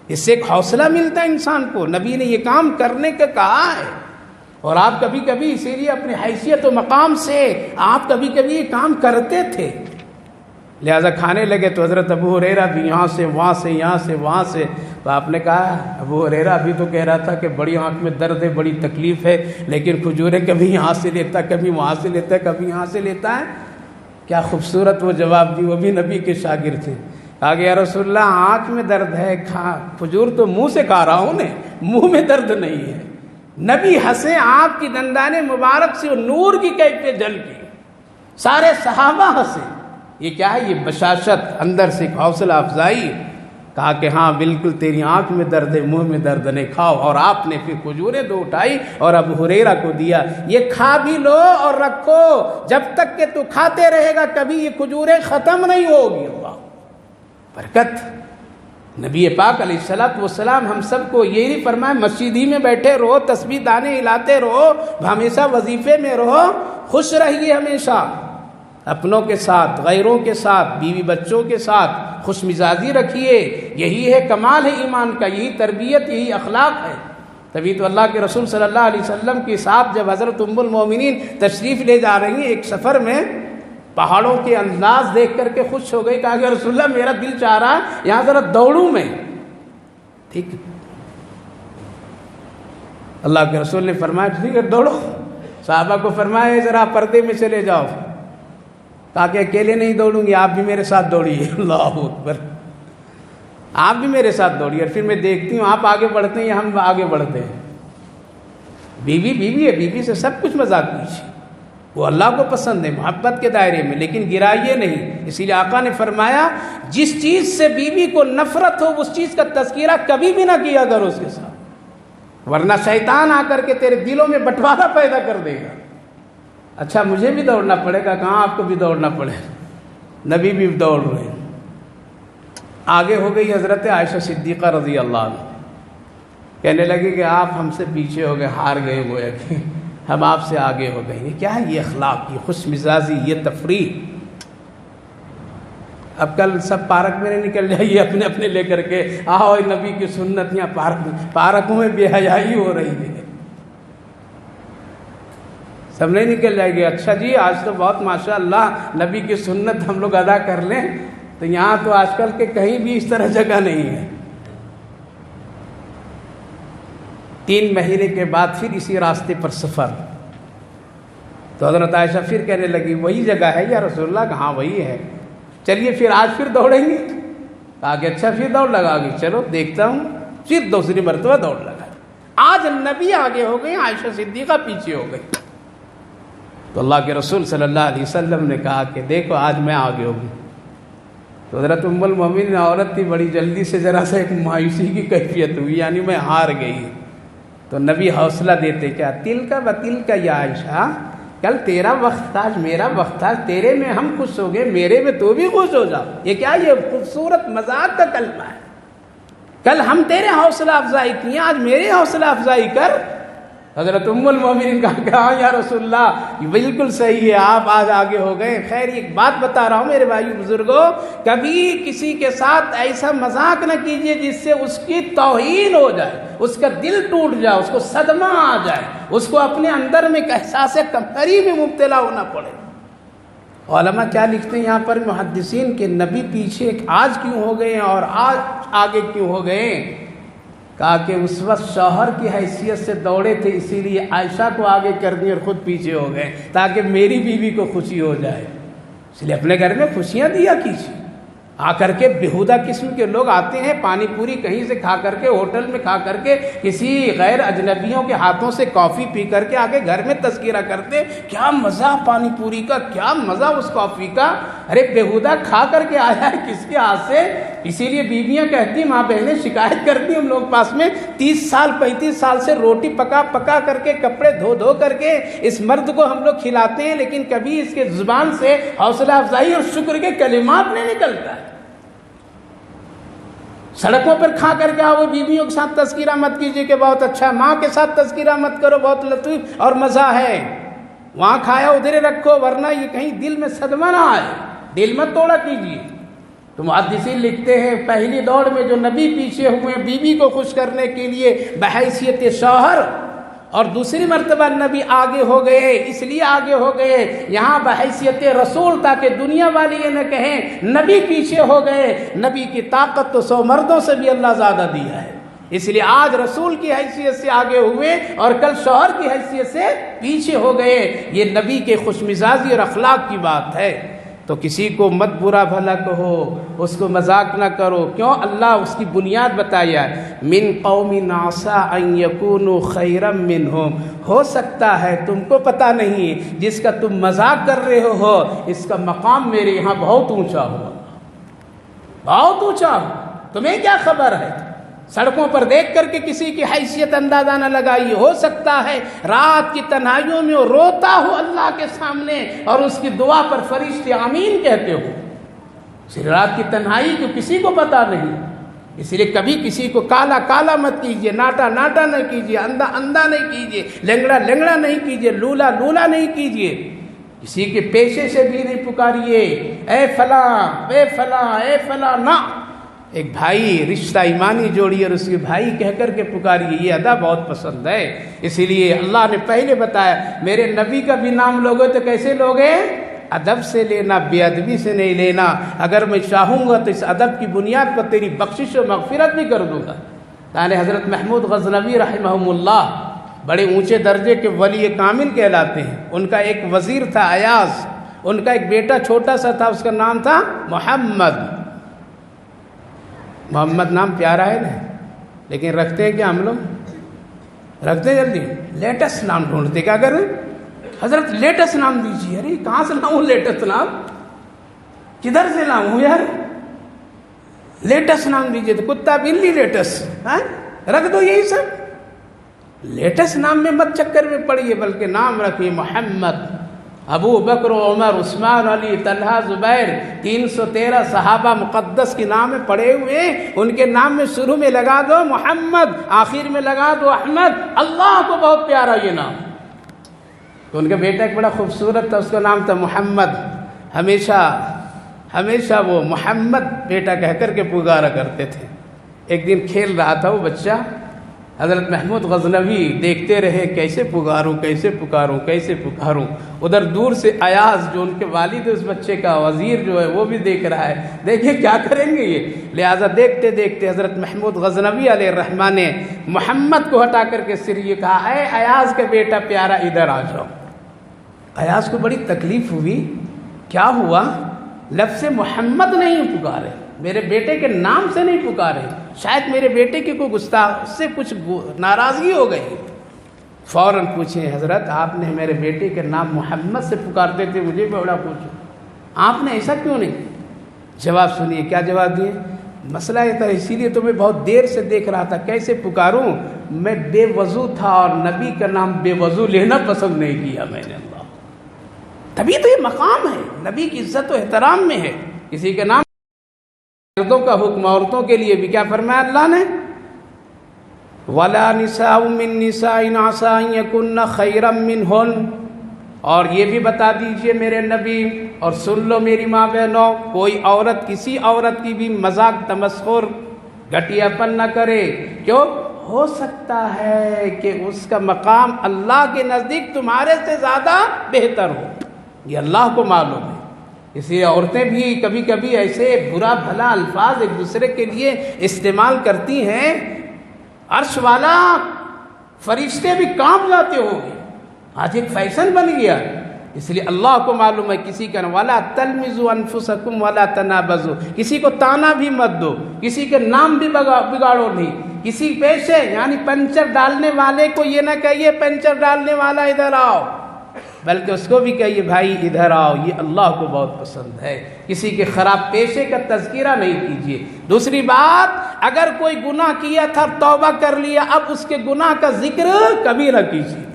اس سے ایک حوصلہ ملتا ہے انسان کو. نبی نے یہ کام کرنے کا کہا ہے. اور آپ کبھی کبھی اسی لیے اپنے حیثیت و مقام سے آپ کبھی کبھی یہ کام کرتے تھے. لہذا کھانے لگے تو حضرت ابو ہریرہ بھی یہاں سے وہاں سے، یہاں سے وہاں سے. تو آپ نے کہا ابو ہریرہ ابھی تو کہہ رہا تھا کہ بڑی آنکھ میں درد ہے، بڑی تکلیف ہے، لیکن کھجوریں کبھی یہاں سے لیتا، کبھی وہاں سے لیتا، کبھی یہاں سے لیتا ہے. کیا خوبصورت وہ جواب دی. وہ بھی نبی کے شاگرد تھے. کہا کہ یا رسول اللہ آنکھ میں درد ہے، کھجور تو منہ سے کھا رہا ہوں نے، منہ میں درد نہیں ہے. نبی ہنسے، آپ کی دندان مبارک سے نور کی کیفیت جھل کی. سارے صحابہ ہنسے. یہ کیا ہے؟ یہ بشاشت، اندر سے حوصلہ افزائی. کہا کہ ہاں بالکل تیری آنکھ میں درد ہے، منہ میں درد نہیں، کھاؤ. اور آپ نے پھر کھجوریں 2 اٹھائی اور ابو ہریرہ کو دیا. یہ کھا بھی لو اور رکھو، جب تک کہ تو کھاتے رہے گا کبھی یہ کھجوریں ختم نہیں ہوگی. اللہ برکت. نبی پاک علیہ الصلوۃ والسلام ہم سب کو یہ نہیں فرمائے مسجد ہی میں بیٹھے رہو، تسبیح دانے ہلاتے رہو، ہمیشہ وظیفے میں رہو، خوش رہیے ہمیشہ. اپنوں کے ساتھ، غیروں کے ساتھ، بیوی بچوں کے ساتھ خوش مزاجی رکھیے، یہی ہے کمال ہے ایمان کا، یہی تربیت، یہی اخلاق ہے۔ تبھی تو اللہ کے رسول صلی اللہ علیہ وسلم کے ساتھ جب حضرت ام المومنین تشریف لے جا رہی ہیں، ایک سفر میں پہاڑوں کے انداز دیکھ کر کے خوش ہو گئی، کہا کہ رسول اللہ میرا دل چاہ رہا ہے یہاں ذرا دوڑوں میں۔ ٹھیک ہے، اللہ کے رسول نے فرمایا ٹھیک ہے دوڑو۔ صحابہ کو فرمایا ذرا پردے میں چلے جاؤ، کہا کہ اکیلے نہیں دوڑوں گی، آپ بھی میرے ساتھ دوڑیے۔ اللہ اکبر، آپ بھی میرے ساتھ دوڑیے، اور پھر میں دیکھتی ہوں آپ آگے بڑھتے ہیں یا ہم آگے بڑھتے ہیں۔ بیوی بیوی ہے، بیوی سے سب کچھ مذاق کیجیے، وہ اللہ کو پسند ہے، محبت کے دائرے میں، لیکن گرائیے نہیں۔ اسی لیے آقا نے فرمایا جس چیز سے بیوی کو نفرت ہو اس چیز کا تذکرہ کبھی بھی نہ کیا کرو اس کے ساتھ، ورنہ شیطان آ کر کے تیرے دلوں میں بٹوارا پیدا کر دے گا۔ اچھا مجھے بھی دوڑنا پڑے گا، کہاں آپ کو بھی دوڑنا پڑے، نبی بھی دوڑ رہے ہیں۔ آگے ہو گئی حضرت عائشہ صدیقہ رضی اللہ عنہ، کہنے لگے کہ آپ ہم سے پیچھے ہو گئے، ہار گئے، گویا کہ ہم آپ سے آگے ہو گئے۔ یہ کیا ہے؟ یہ اخلاق، یہ خوش مزاجی، یہ تفریح۔ اب کل سب پارک میں نہیں نکل جائیے اپنے اپنے لے کر کے، آؤ نبی کی سنت، یہاں پارکوں میں بے حیائی ہو رہی ہے، سب نہیں نکل جائے گی۔ اچھا جی آج تو بہت ماشاءاللہ نبی کی سنت ہم لوگ ادا کر لیں، تو یہاں تو آج کل کے کہیں بھی اس طرح جگہ نہیں ہے۔ 3 مہینے کے بعد پھر اسی راستے پر سفر، تو حضرت عائشہ پھر کہنے لگی وہی جگہ ہے یا رسول اللہ؟ کہاں وہی ہے، چلیے پھر آج پھر دوڑیں گے۔ کہا کہ اچھا پھر دوڑ لگا گی، چلو دیکھتا ہوں۔ پھر دوسری مرتبہ دوڑ لگا، آج نبی آگے ہو گئے، عائشہ صدیقہ پیچھے ہو گئی۔ تو اللہ کے رسول صلی اللہ علیہ وسلم نے کہا کہ دیکھو آج میں آگے ہوں۔ تو حضرت ام المومنین عورت تھی، بڑی جلدی سے ذرا سا ایک مایوسی کی کیفیت ہوئی، یعنی میں ہار گئی۔ تو نبی حوصلہ دیتے کیا، تل کا بتل کا یا عائشہ، کل تیرا وقت تھا، آج میرا وقت تھا، تیرے میں ہم خوش ہو گئے، میرے میں تو بھی خوش ہو جاؤ۔ یہ کیا، یہ خوبصورت مذاق کا کلمہ ہے۔ کل ہم تیرے حوصلہ افزائی کیے، آج میرے حوصلہ افزائی کر۔ حضرت ام المومنین کہا یا رسول اللہ یہ بالکل صحیح ہے، آپ آج آگے ہو گئے۔ خیر ایک بات بتا رہا ہوں میرے بھائیو بزرگوں، کبھی کسی کے ساتھ ایسا مذاق نہ کیجئے جس سے اس کی توہین ہو جائے، اس کا دل ٹوٹ جائے، اس کو صدمہ آ جائے، اس کو اپنے اندر میں ایک احساس کمتری میں مبتلا ہونا پڑے۔ علماء کیا لکھتے ہیں یہاں پر محدثین کہ نبی پیچھے آج کیوں ہو گئے اور آج آگے کیوں ہو گئے؟ کہا کہ اس وقت شوہر کی حیثیت سے دوڑے تھے، اسی لیے عائشہ کو آگے کر دی اور خود پیچھے ہو گئے تاکہ میری بیوی کو خوشی ہو جائے۔ اس لیے اپنے گھر میں خوشیاں دیا کیجیے۔ آ کر کے بیہودہ قسم کے لوگ آتے ہیں، پانی پوری کہیں سے کھا کر کے، ہوٹل میں کھا کر کے، کسی غیر اجنبیوں کے ہاتھوں سے کافی پی کر کے آگے گھر میں تذکرہ کرتے، کیا مزہ پانی پوری کا، کیا مزہ اس کافی کا۔ ارے بیہودہ کھا کر کے آیا ہے کس کے ہاتھ سے؟ اسی لیے بیویاں کہتی، ماں بہنیں شکایت کرتی ہم لوگ پاس میں، 30 سال 35 سال سے روٹی پکا پکا کر کے، کپڑے دھو دھو کر کے اس مرد کو ہم لوگ کھلاتے ہیں، لیکن کبھی اس کے زبان سے حوصلہ افزائی اور شکر کے کلمات نہیں نکلتا ہے۔ سڑکوں پر کھا کر کے آؤ، بیویوں کے ساتھ تذکرہ مت کیجیے کہ بہت اچھا، ماں کے ساتھ تذکرہ مت کرو بہت لطیف اور مزہ ہے، وہاں کھایا ادھر رکھو ورنہ یہ کہیں دل میں صدمہ نہ آئے، دل مت توڑا کیجیے۔ تو محدثین لکھتے ہیں پہلی دوڑ میں جو نبی پیچھے ہوئے بیوی کو خوش کرنے کے لیے بحیثیت شوہر، اور دوسری مرتبہ نبی آگے ہو گئے، اس لیے آگے ہو گئے یہاں بحیثیت رسول، تاکہ دنیا والی یہ نہ کہیں نبی پیچھے ہو گئے، نبی کی طاقت تو 100 مردوں سے بھی اللہ زیادہ دیا ہے، اس لیے آج رسول کی حیثیت سے آگے ہوئے اور کل شوہر کی حیثیت سے پیچھے ہو گئے۔ یہ نبی کے خوش مزاجی اور اخلاق کی بات ہے۔ تو کسی کو مت برا بھلا کہو، اس کو مذاق نہ کرو، کیوں؟ اللہ اس کی بنیاد بتایا ہے، من قوم عسى ان يكونوا خيرا منهم، ہو سکتا ہے تم کو پتہ نہیں جس کا تم مذاق کر رہے ہو اس کا مقام میرے یہاں بہت اونچا ہوا، بہت اونچا ہو، تمہیں کیا خبر ہے؟ سڑکوں پر دیکھ کر کے کسی کی حیثیت اندازہ نہ لگائیے، ہو سکتا ہے رات کی تنہائیوں میں وہ روتا ہو اللہ کے سامنے اور اس کی دعا پر فرشتے آمین کہتے ہو۔ صرف رات کی تنہائی کو کسی کو پتہ نہیں، اس لیے کبھی کسی کو کالا کالا مت کیجیے، ناٹا ناٹا نہیں کیجیے، اندھا اندھا نہیں کیجیے، لنگڑا لنگڑا نہیں کیجیے، لولا لولا نہیں کیجیے۔ کسی کے پیشے سے بھی نہیں پکاریے اے فلاں اے فلاں اے فلاں، نہ، ایک بھائی رشتہ ایمانی جوڑیے اور اس کے بھائی کہہ کر کے پکاریے، یہ ادا بہت پسند ہے۔ اسی لیے اللہ نے پہلے بتایا میرے نبی کا بھی نام لوگے تو کیسے لوگے؟ ادب سے لینا، بے ادبی سے نہیں لینا۔ اگر میں چاہوں گا تو اس ادب کی بنیاد پر تیری بخشش و مغفرت بھی کر دوں گا۔ یعنی حضرت محمود غزنوی رحمہم اللہ بڑے اونچے درجے کے ولی کامل کہلاتے ہیں۔ ان کا ایک وزیر تھا ایاز، ان کا ایک بیٹا چھوٹا سا تھا، اس کا نام تھا محمد۔ محمد نام پیارا ہے نا، لیکن رکھتے ہیں کیا ہم لوگ؟ رکھتے ہیں جلدی لیٹسٹ نام ڈھونڈتے، کیا کر رہے حضرت لیٹسٹ نام دیجیے۔ ارے کہاں سے لاؤں لیٹسٹ نام؟ کدھر سے لاؤں یار؟ لیٹسٹ نام دیجیے تو کتا بلی لیٹسٹ رکھ دو، یہی سب۔ لیٹسٹ نام میں مت چکر میں پڑیے، بلکہ نام رکھیے محمد۔ ابو بکر عمر عثمان علی طلحہ زبیر 313 صحابہ مقدس کے نام میں پڑے ہوئے، ان کے نام میں شروع میں لگا دو محمد، آخر میں لگا دو احمد۔ اللہ کو بہت پیارا یہ نام۔ تو ان کا بیٹا ایک بڑا خوبصورت تھا، اس کا نام تھا محمد۔ ہمیشہ وہ محمد بیٹا کہہ کر کے پکارا کرتے تھے۔ ایک دن کھیل رہا تھا وہ بچہ، حضرت محمود غزنوی دیکھتے رہے کیسے پکاروں کیسے پکاروں کیسے پکاروں۔ ادھر دور سے ایاز جو ان کے والد اس بچے کا وزیر جو ہے وہ بھی دیکھ رہا ہے، دیکھیں کیا کریں گے یہ۔ لہٰذا دیکھتے دیکھتے حضرت محمود غزنوی علیہ الرحمٰن نے محمد کو ہٹا کر کے صرف یہ کہا اے ایاز کا بیٹا پیارا ادھر آ جاؤ۔ ایاز کو بڑی تکلیف ہوئی، کیا ہوا؟ لفظ محمد نہیں پکارے، میرے بیٹے کے نام سے نہیں پکارے، شاید میرے بیٹے کی کوئی گستاخ سے کچھ ناراضگی ہو گئی۔ فوراً پوچھیں حضرت آپ نے میرے بیٹے کے نام محمد سے پکارتے تھے، مجھے بھی بڑا پوچھو، آپ نے ایسا کیوں نہیں؟ جواب سنیے کیا جواب دیے۔ مسئلہ یہ تھا اسی لیے تو میں بہت دیر سے دیکھ رہا تھا کیسے پکاروں، میں بے وضو تھا اور نبی کا نام بے وضو لینا پسند نہیں کیا میں نے۔ اللہ تبھی تو یہ مقام ہے، نبی کی عزت و احترام میں ہے۔ کسی کے نام مردوں کا حکم عورتوں کے لیے بھی کیا فرمایا اللہ نے؟ وَلَا نِسَاءٌ مِّن نِّسَاءٍ عَسَىٰ أَن يَكُنَّ خَيْرًا مِّنْهُنَّ، اور یہ بھی بتا دیجئے میرے نبی اور سن لو میری ماں بہنوں، کوئی عورت کسی عورت کی بھی مذاق تمسخر گھٹیا پن نہ کرے، کیوں؟ ہو سکتا ہے کہ اس کا مقام اللہ کے نزدیک تمہارے سے زیادہ بہتر ہو، یہ اللہ کو معلوم ہے۔ اس لیے عورتیں بھی کبھی کبھی ایسے برا بھلا الفاظ ایک دوسرے کے لیے استعمال کرتی ہیں، عرش والا فرشتے بھی کانپ جاتے ہوں گے، آج ایک فیشن بن گیا۔ اس لیے اللہ کو معلوم ہے کسی کا وَلَا تَلْمِزُوا أَنفُسَكُمْ وَلَا تَنَابَزُوا، کسی کو تانا بھی مت دو، کسی کے نام بھی بگاڑو نہیں، کسی پیشے یعنی پنچر ڈالنے والے کو یہ نہ کہیے پنچر ڈالنے والا ادھر آؤ، بلکہ اس کو بھی کہیے بھائی ادھر آؤ، یہ اللہ کو بہت پسند ہے۔ کسی کے خراب پیشے کا تذکرہ نہیں کیجیے۔ دوسری بات، اگر کوئی گناہ کیا تھا توبہ کر لیا، اب اس کے گناہ کا ذکر کبھی نہ کیجیے۔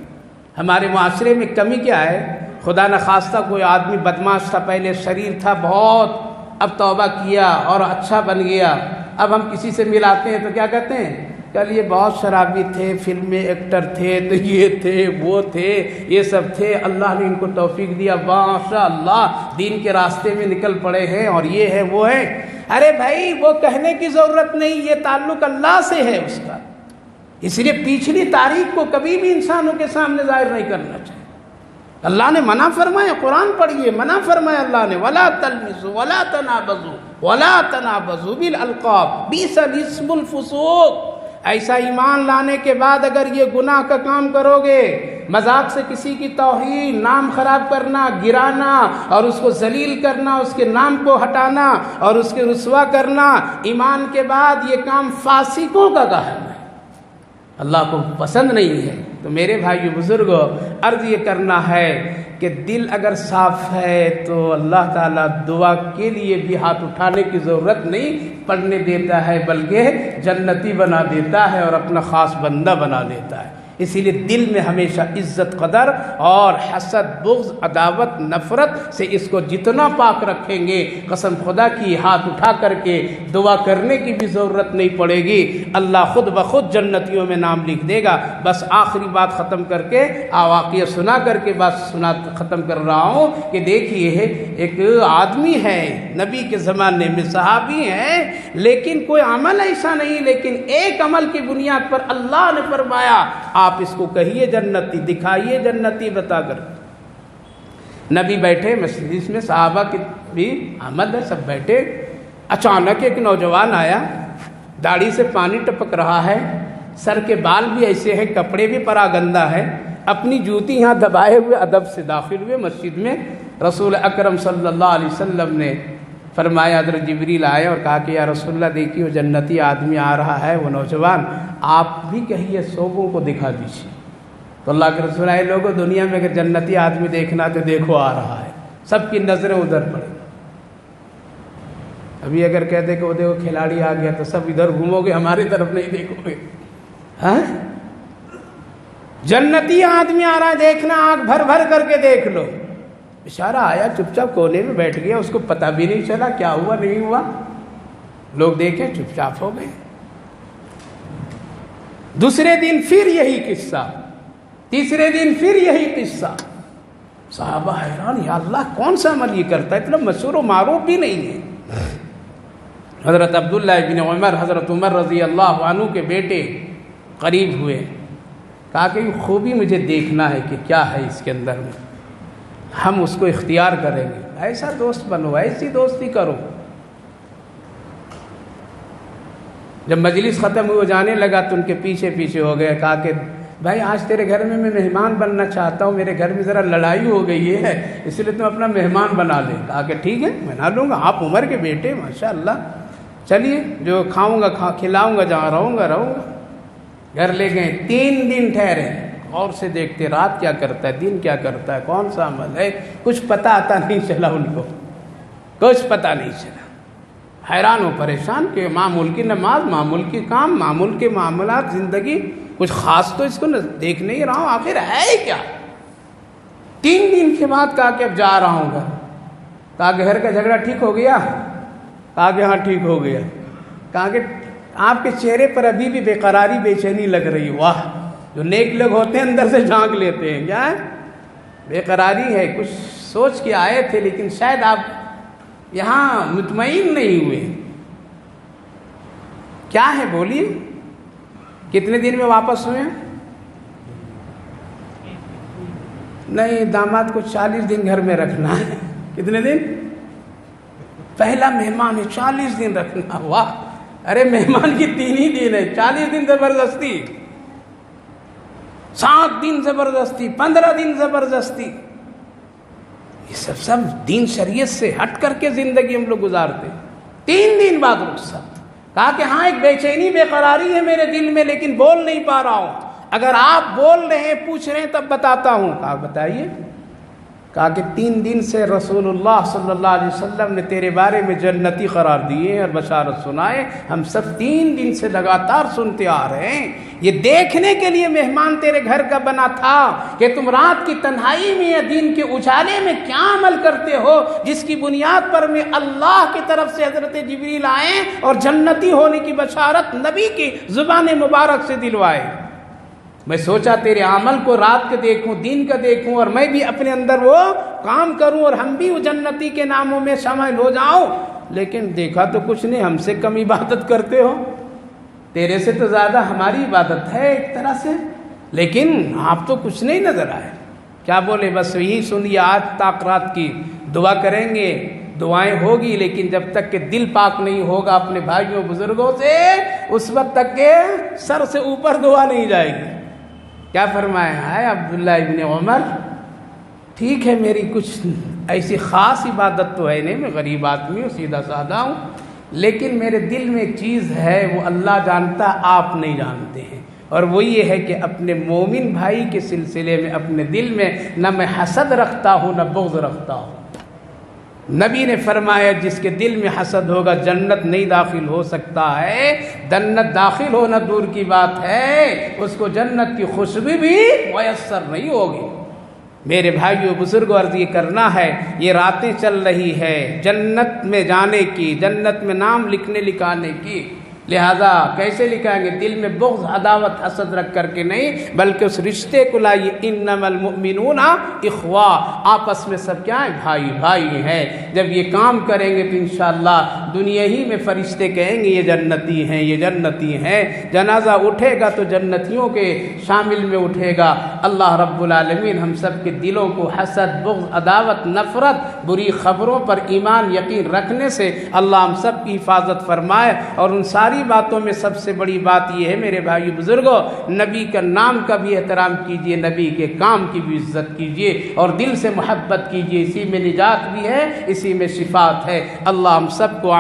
ہمارے معاشرے میں کمی کیا ہے؟ خدا نخواستہ کوئی آدمی بدماش تھا، پہلے شریر تھا بہت، اب توبہ کیا اور اچھا بن گیا، اب ہم کسی سے ملاتے ہیں تو کیا کہتے ہیں؟ کل یہ بہت شرابی تھے، فلم میں ایکٹر تھے، تو یہ تھے وہ تھے، یہ سب تھے، اللہ نے ان کو توفیق دیا، ماشاء اللہ دین کے راستے میں نکل پڑے ہیں اور یہ ہے وہ ہے۔ ارے بھائی وہ کہنے کی ضرورت نہیں، یہ تعلق اللہ سے ہے اس کا، اس لیے پچھلی تاریخ کو کبھی بھی انسانوں کے سامنے ظاہر نہیں کرنا چاہیے۔ اللہ نے منع فرمایا، قرآن پڑھیے، منع فرمایا اللہ نے وَلَا تَلْمِزُوا وَلَا تَنَابَزُوا وَلَا تَنَابَزُوا بِالْأَلْقَابِ بِئْسَ الِاسْمُ الْفُسُوقُ۔ ایسا ایمان لانے کے بعد اگر یہ گناہ کا کام کرو گے، مذاق سے کسی کی توہین، نام خراب کرنا، گرانا اور اس کو ذلیل کرنا، اس کے نام کو ہٹانا اور اس کے رسوا کرنا، ایمان کے بعد یہ کام فاسقوں کا کام ہے، اللہ کو پسند نہیں ہے۔ تو میرے بھائیو بزرگوں، عرض یہ کرنا ہے کہ دل اگر صاف ہے تو اللہ تعالیٰ دعا کے لیے بھی ہاتھ اٹھانے کی ضرورت نہیں پڑھنے دیتا ہے، بلکہ جنتی بنا دیتا ہے اور اپنا خاص بندہ بنا دیتا ہے۔ اسی لیے دل میں ہمیشہ عزت قدر اور حسد بغض عداوت نفرت سے اس کو جتنا پاک رکھیں گے، قسم خدا کی ہاتھ اٹھا کر کے دعا کرنے کی بھی ضرورت نہیں پڑے گی، اللہ خود بخود جنتیوں میں نام لکھ دے گا۔ بس آخری بات ختم کر کے واقعہ سنا کر کے بات ختم کر رہا ہوں کہ دیکھیے ایک آدمی ہے نبی کے زمانے میں، صحابی ہیں، لیکن کوئی عمل ایسا نہیں، لیکن ایک عمل کی بنیاد پر اللہ نے فرمایا آپ اس کو کہیے جنتی، دکھائیے جنتی بتا کر۔ نبی بیٹھے مسجد میں، صحابہ کی بھی آمد ہے، سب بیٹھے، اچانک ایک نوجوان آیا، داڑھی سے پانی ٹپک رہا ہے، سر کے بال بھی ایسے ہیں، کپڑے بھی پراگندہ ہے، اپنی جوتی یہاں دبائے ہوئے ادب سے داخل ہوئے مسجد میں۔ رسول اکرم صلی اللہ علیہ وسلم نے فرمایا، حضرت جبریل آئے اور کہا کہ یا رسول اللہ دیکھیے وہ جنتی آدمی آ رہا ہے، وہ نوجوان، آپ بھی کہیے لوگوں کو دکھا دیجیے۔ تو اللہ کے رسول آئے، لوگوں دنیا میں اگر جنتی آدمی دیکھنا تو دیکھو آ رہا ہے، سب کی نظریں ادھر پڑیں۔ ابھی اگر کہتے کہ وہ دیکھو کھلاڑی آ گیا تو سب ادھر گھومو گے، ہماری طرف نہیں دیکھو گے۔ ہاں جنتی آدمی آ رہا ہے، دیکھنا آنکھ بھر بھر کر کے دیکھ لو۔ اشارہ آیا، چپ چاپ کونے میں بیٹھ گیا، اس کو پتہ بھی نہیں چلا کیا ہوا نہیں ہوا، لوگ دیکھیں چپ چاپ ہو گئے۔ دوسرے دن پھر یہی قصہ، تیسرے دن پھر یہی قصہ۔ صحابہ حیران، یا اللہ کون سا عمل یہ کرتا ہے، اتنا مشہور و معروف بھی نہیں ہے۔ حضرت عبداللہ ابن عمر، حضرت عمر رضی اللہ عنہ کے بیٹے قریب ہوئے، کہا کہ یہ خوبی مجھے دیکھنا ہے کہ کیا ہے اس کے اندر میں، ہم اس کو اختیار کریں گے، ایسا دوست بنو، ایسی دوستی کرو۔ جب مجلس ختم ہوئی، جانے لگا تو ان کے پیچھے پیچھے ہو گئے، کہا کہ بھائی آج تیرے گھر میں مہمان بننا چاہتا ہوں، میرے گھر میں ذرا لڑائی ہو گئی ہے، اس لیے تم اپنا مہمان بنا لے۔ کہا کہ ٹھیک ہے بنا لوں گا، آپ عمر کے بیٹے ماشاء اللہ، چلیے جو کھاؤں گا کھلاؤں گا، جہاں رہوں گا رہوں گا۔ گھر لے گئے، 3 دن ٹھہرے، غور سے دیکھتے رات کیا کرتا ہے، دن کیا کرتا ہے، کون سا عمل ہے، کچھ پتہ آتا نہیں چلا ان کو، کچھ پتہ نہیں چلا۔ حیران و پریشان کہ معمول کی نماز، معمول کے کام، معمول کے معاملات، زندگی کچھ خاص تو اس کو دیکھ نہیں رہا ہوں، آخر ہے کیا۔ 3 دن کے بعد کہا کہ اب جا رہا ہوں گھر۔ کہا کہ گھر کا جھگڑا ٹھیک ہو گیا؟ کہا کہ ہاں ٹھیک ہو گیا۔ کہا کہ آپ کے چہرے پر ابھی بھی بے قراری بے چینی لگ رہی، واہ، جو نیک لوگ ہوتے ہیں اندر سے جھانک لیتے ہیں، کیا ہے بے قراری ہے، کچھ سوچ کے آئے تھے لیکن شاید آپ یہاں مطمئن نہیں ہوئے، کیا ہے بولیے، کتنے دن میں واپس ہوئے؟ نہیں، داماد کو 40 دن گھر میں رکھنا ہے۔ کتنے دن؟ پہلا مہمان ہے، 40 دن رکھنا، واہ، ارے مہمان کی 3 ہی دن ہے، 40 دن زبردستی، 7 دن زبردستی، 15 دن زبردستی، یہ سب دین شریعت سے ہٹ کر کے زندگی ہم لوگ گزارتے۔ 3 دن بعد رخصت۔ کہا کہ ہاں ایک بے چینی بے قراری ہے میرے دل میں، لیکن بول نہیں پا رہا ہوں، اگر آپ بول رہے ہیں پوچھ رہے ہیں تب بتاتا ہوں۔ کہا بتائیے۔ کہا کہ 3 دن سے رسول اللہ صلی اللہ علیہ وسلم نے تیرے بارے میں جنتی قرار دیے اور بشارت سنائے، ہم سب 3 دن سے لگاتار سنتے آ رہے ہیں۔ یہ دیکھنے کے لیے مہمان تیرے گھر کا بنا تھا کہ تم رات کی تنہائی میں یا دن کے اجالے میں کیا عمل کرتے ہو، جس کی بنیاد پر میں اللہ کی طرف سے حضرت جبریل آئے اور جنتی ہونے کی بشارت نبی کی زبان مبارک سے دلوائے۔ میں سوچا تیرے عمل کو رات کے دیکھوں، دن کا دیکھوں، اور میں بھی اپنے اندر وہ کام کروں اور ہم بھی وہ جنتی کے ناموں میں شامل ہو جاؤں، لیکن دیکھا تو کچھ نہیں، ہم سے کم عبادت کرتے ہو، تیرے سے تو زیادہ ہماری عبادت ہے ایک طرح سے، لیکن آپ تو کچھ نہیں نظر آئے۔ کیا بولے؟ بس یہی سنیے، آج تاخرات کی دعا کریں گے، دعائیں ہوگی، لیکن جب تک کہ دل پاک نہیں ہوگا اپنے بھائیوں بزرگوں سے، اس وقت تک کہ سر سے اوپر دعا نہیں جائے گی۔ کیا فرمایا ہے عبداللہ ابن عمر؟ ٹھیک ہے میری کچھ ایسی خاص عبادت تو ہے نہیں، میں غریب آدمی ہوں، سیدھا سادہ ہوں، لیکن میرے دل میں ایک چیز ہے، وہ اللہ جانتا، آپ نہیں جانتے ہیں، اور وہ یہ ہے کہ اپنے مومن بھائی کے سلسلے میں اپنے دل میں نہ میں حسد رکھتا ہوں نہ بغض رکھتا ہوں۔ نبی نے فرمایا جس کے دل میں حسد ہوگا جنت نہیں داخل ہو سکتا ہے، جنت داخل ہونا دور کی بات ہے، اس کو جنت کی خوشبو بھی میسر نہیں ہوگی۔ میرے بھائیو بزرگوں، عرض یہ کرنا ہے، یہ راتیں چل رہی ہے جنت میں جانے کی، جنت میں نام لکھانے کی، لہذا کیسے لکھائیں گے؟ دل میں بغض، عداوت، حسد رکھ کر کے نہیں، بلکہ اس رشتے کو لائیے۔ انما المؤمنون اخوہ، آپس میں سب کیا ہیں؟ بھائی بھائی ہیں۔ جب یہ کام کریں گے تو انشاءاللہ دنیا ہی میں فرشتے کہیں گے یہ جنتی ہیں، یہ جنتی ہیں۔ جنازہ اٹھے گا تو جنتیوں کے شامل میں اٹھے گا۔ اللہ رب العالمین ہم سب کے دلوں کو حسد، بغض، عداوت، نفرت، بری خبروں پر ایمان یقین رکھنے سے اللہ ہم سب کی حفاظت فرمائے۔ اور ان ساری باتوں میں سب سے بڑی بات یہ ہے میرے بھائی بزرگوں، نبی کا نام کا بھی احترام کیجئے، نبی کے کام کی بھی عزت کیجئے اور دل سے محبت کیجئے، اسی میں نجات بھی ہے، اسی میں شفاعت ہے۔ اللہ ہم سب کو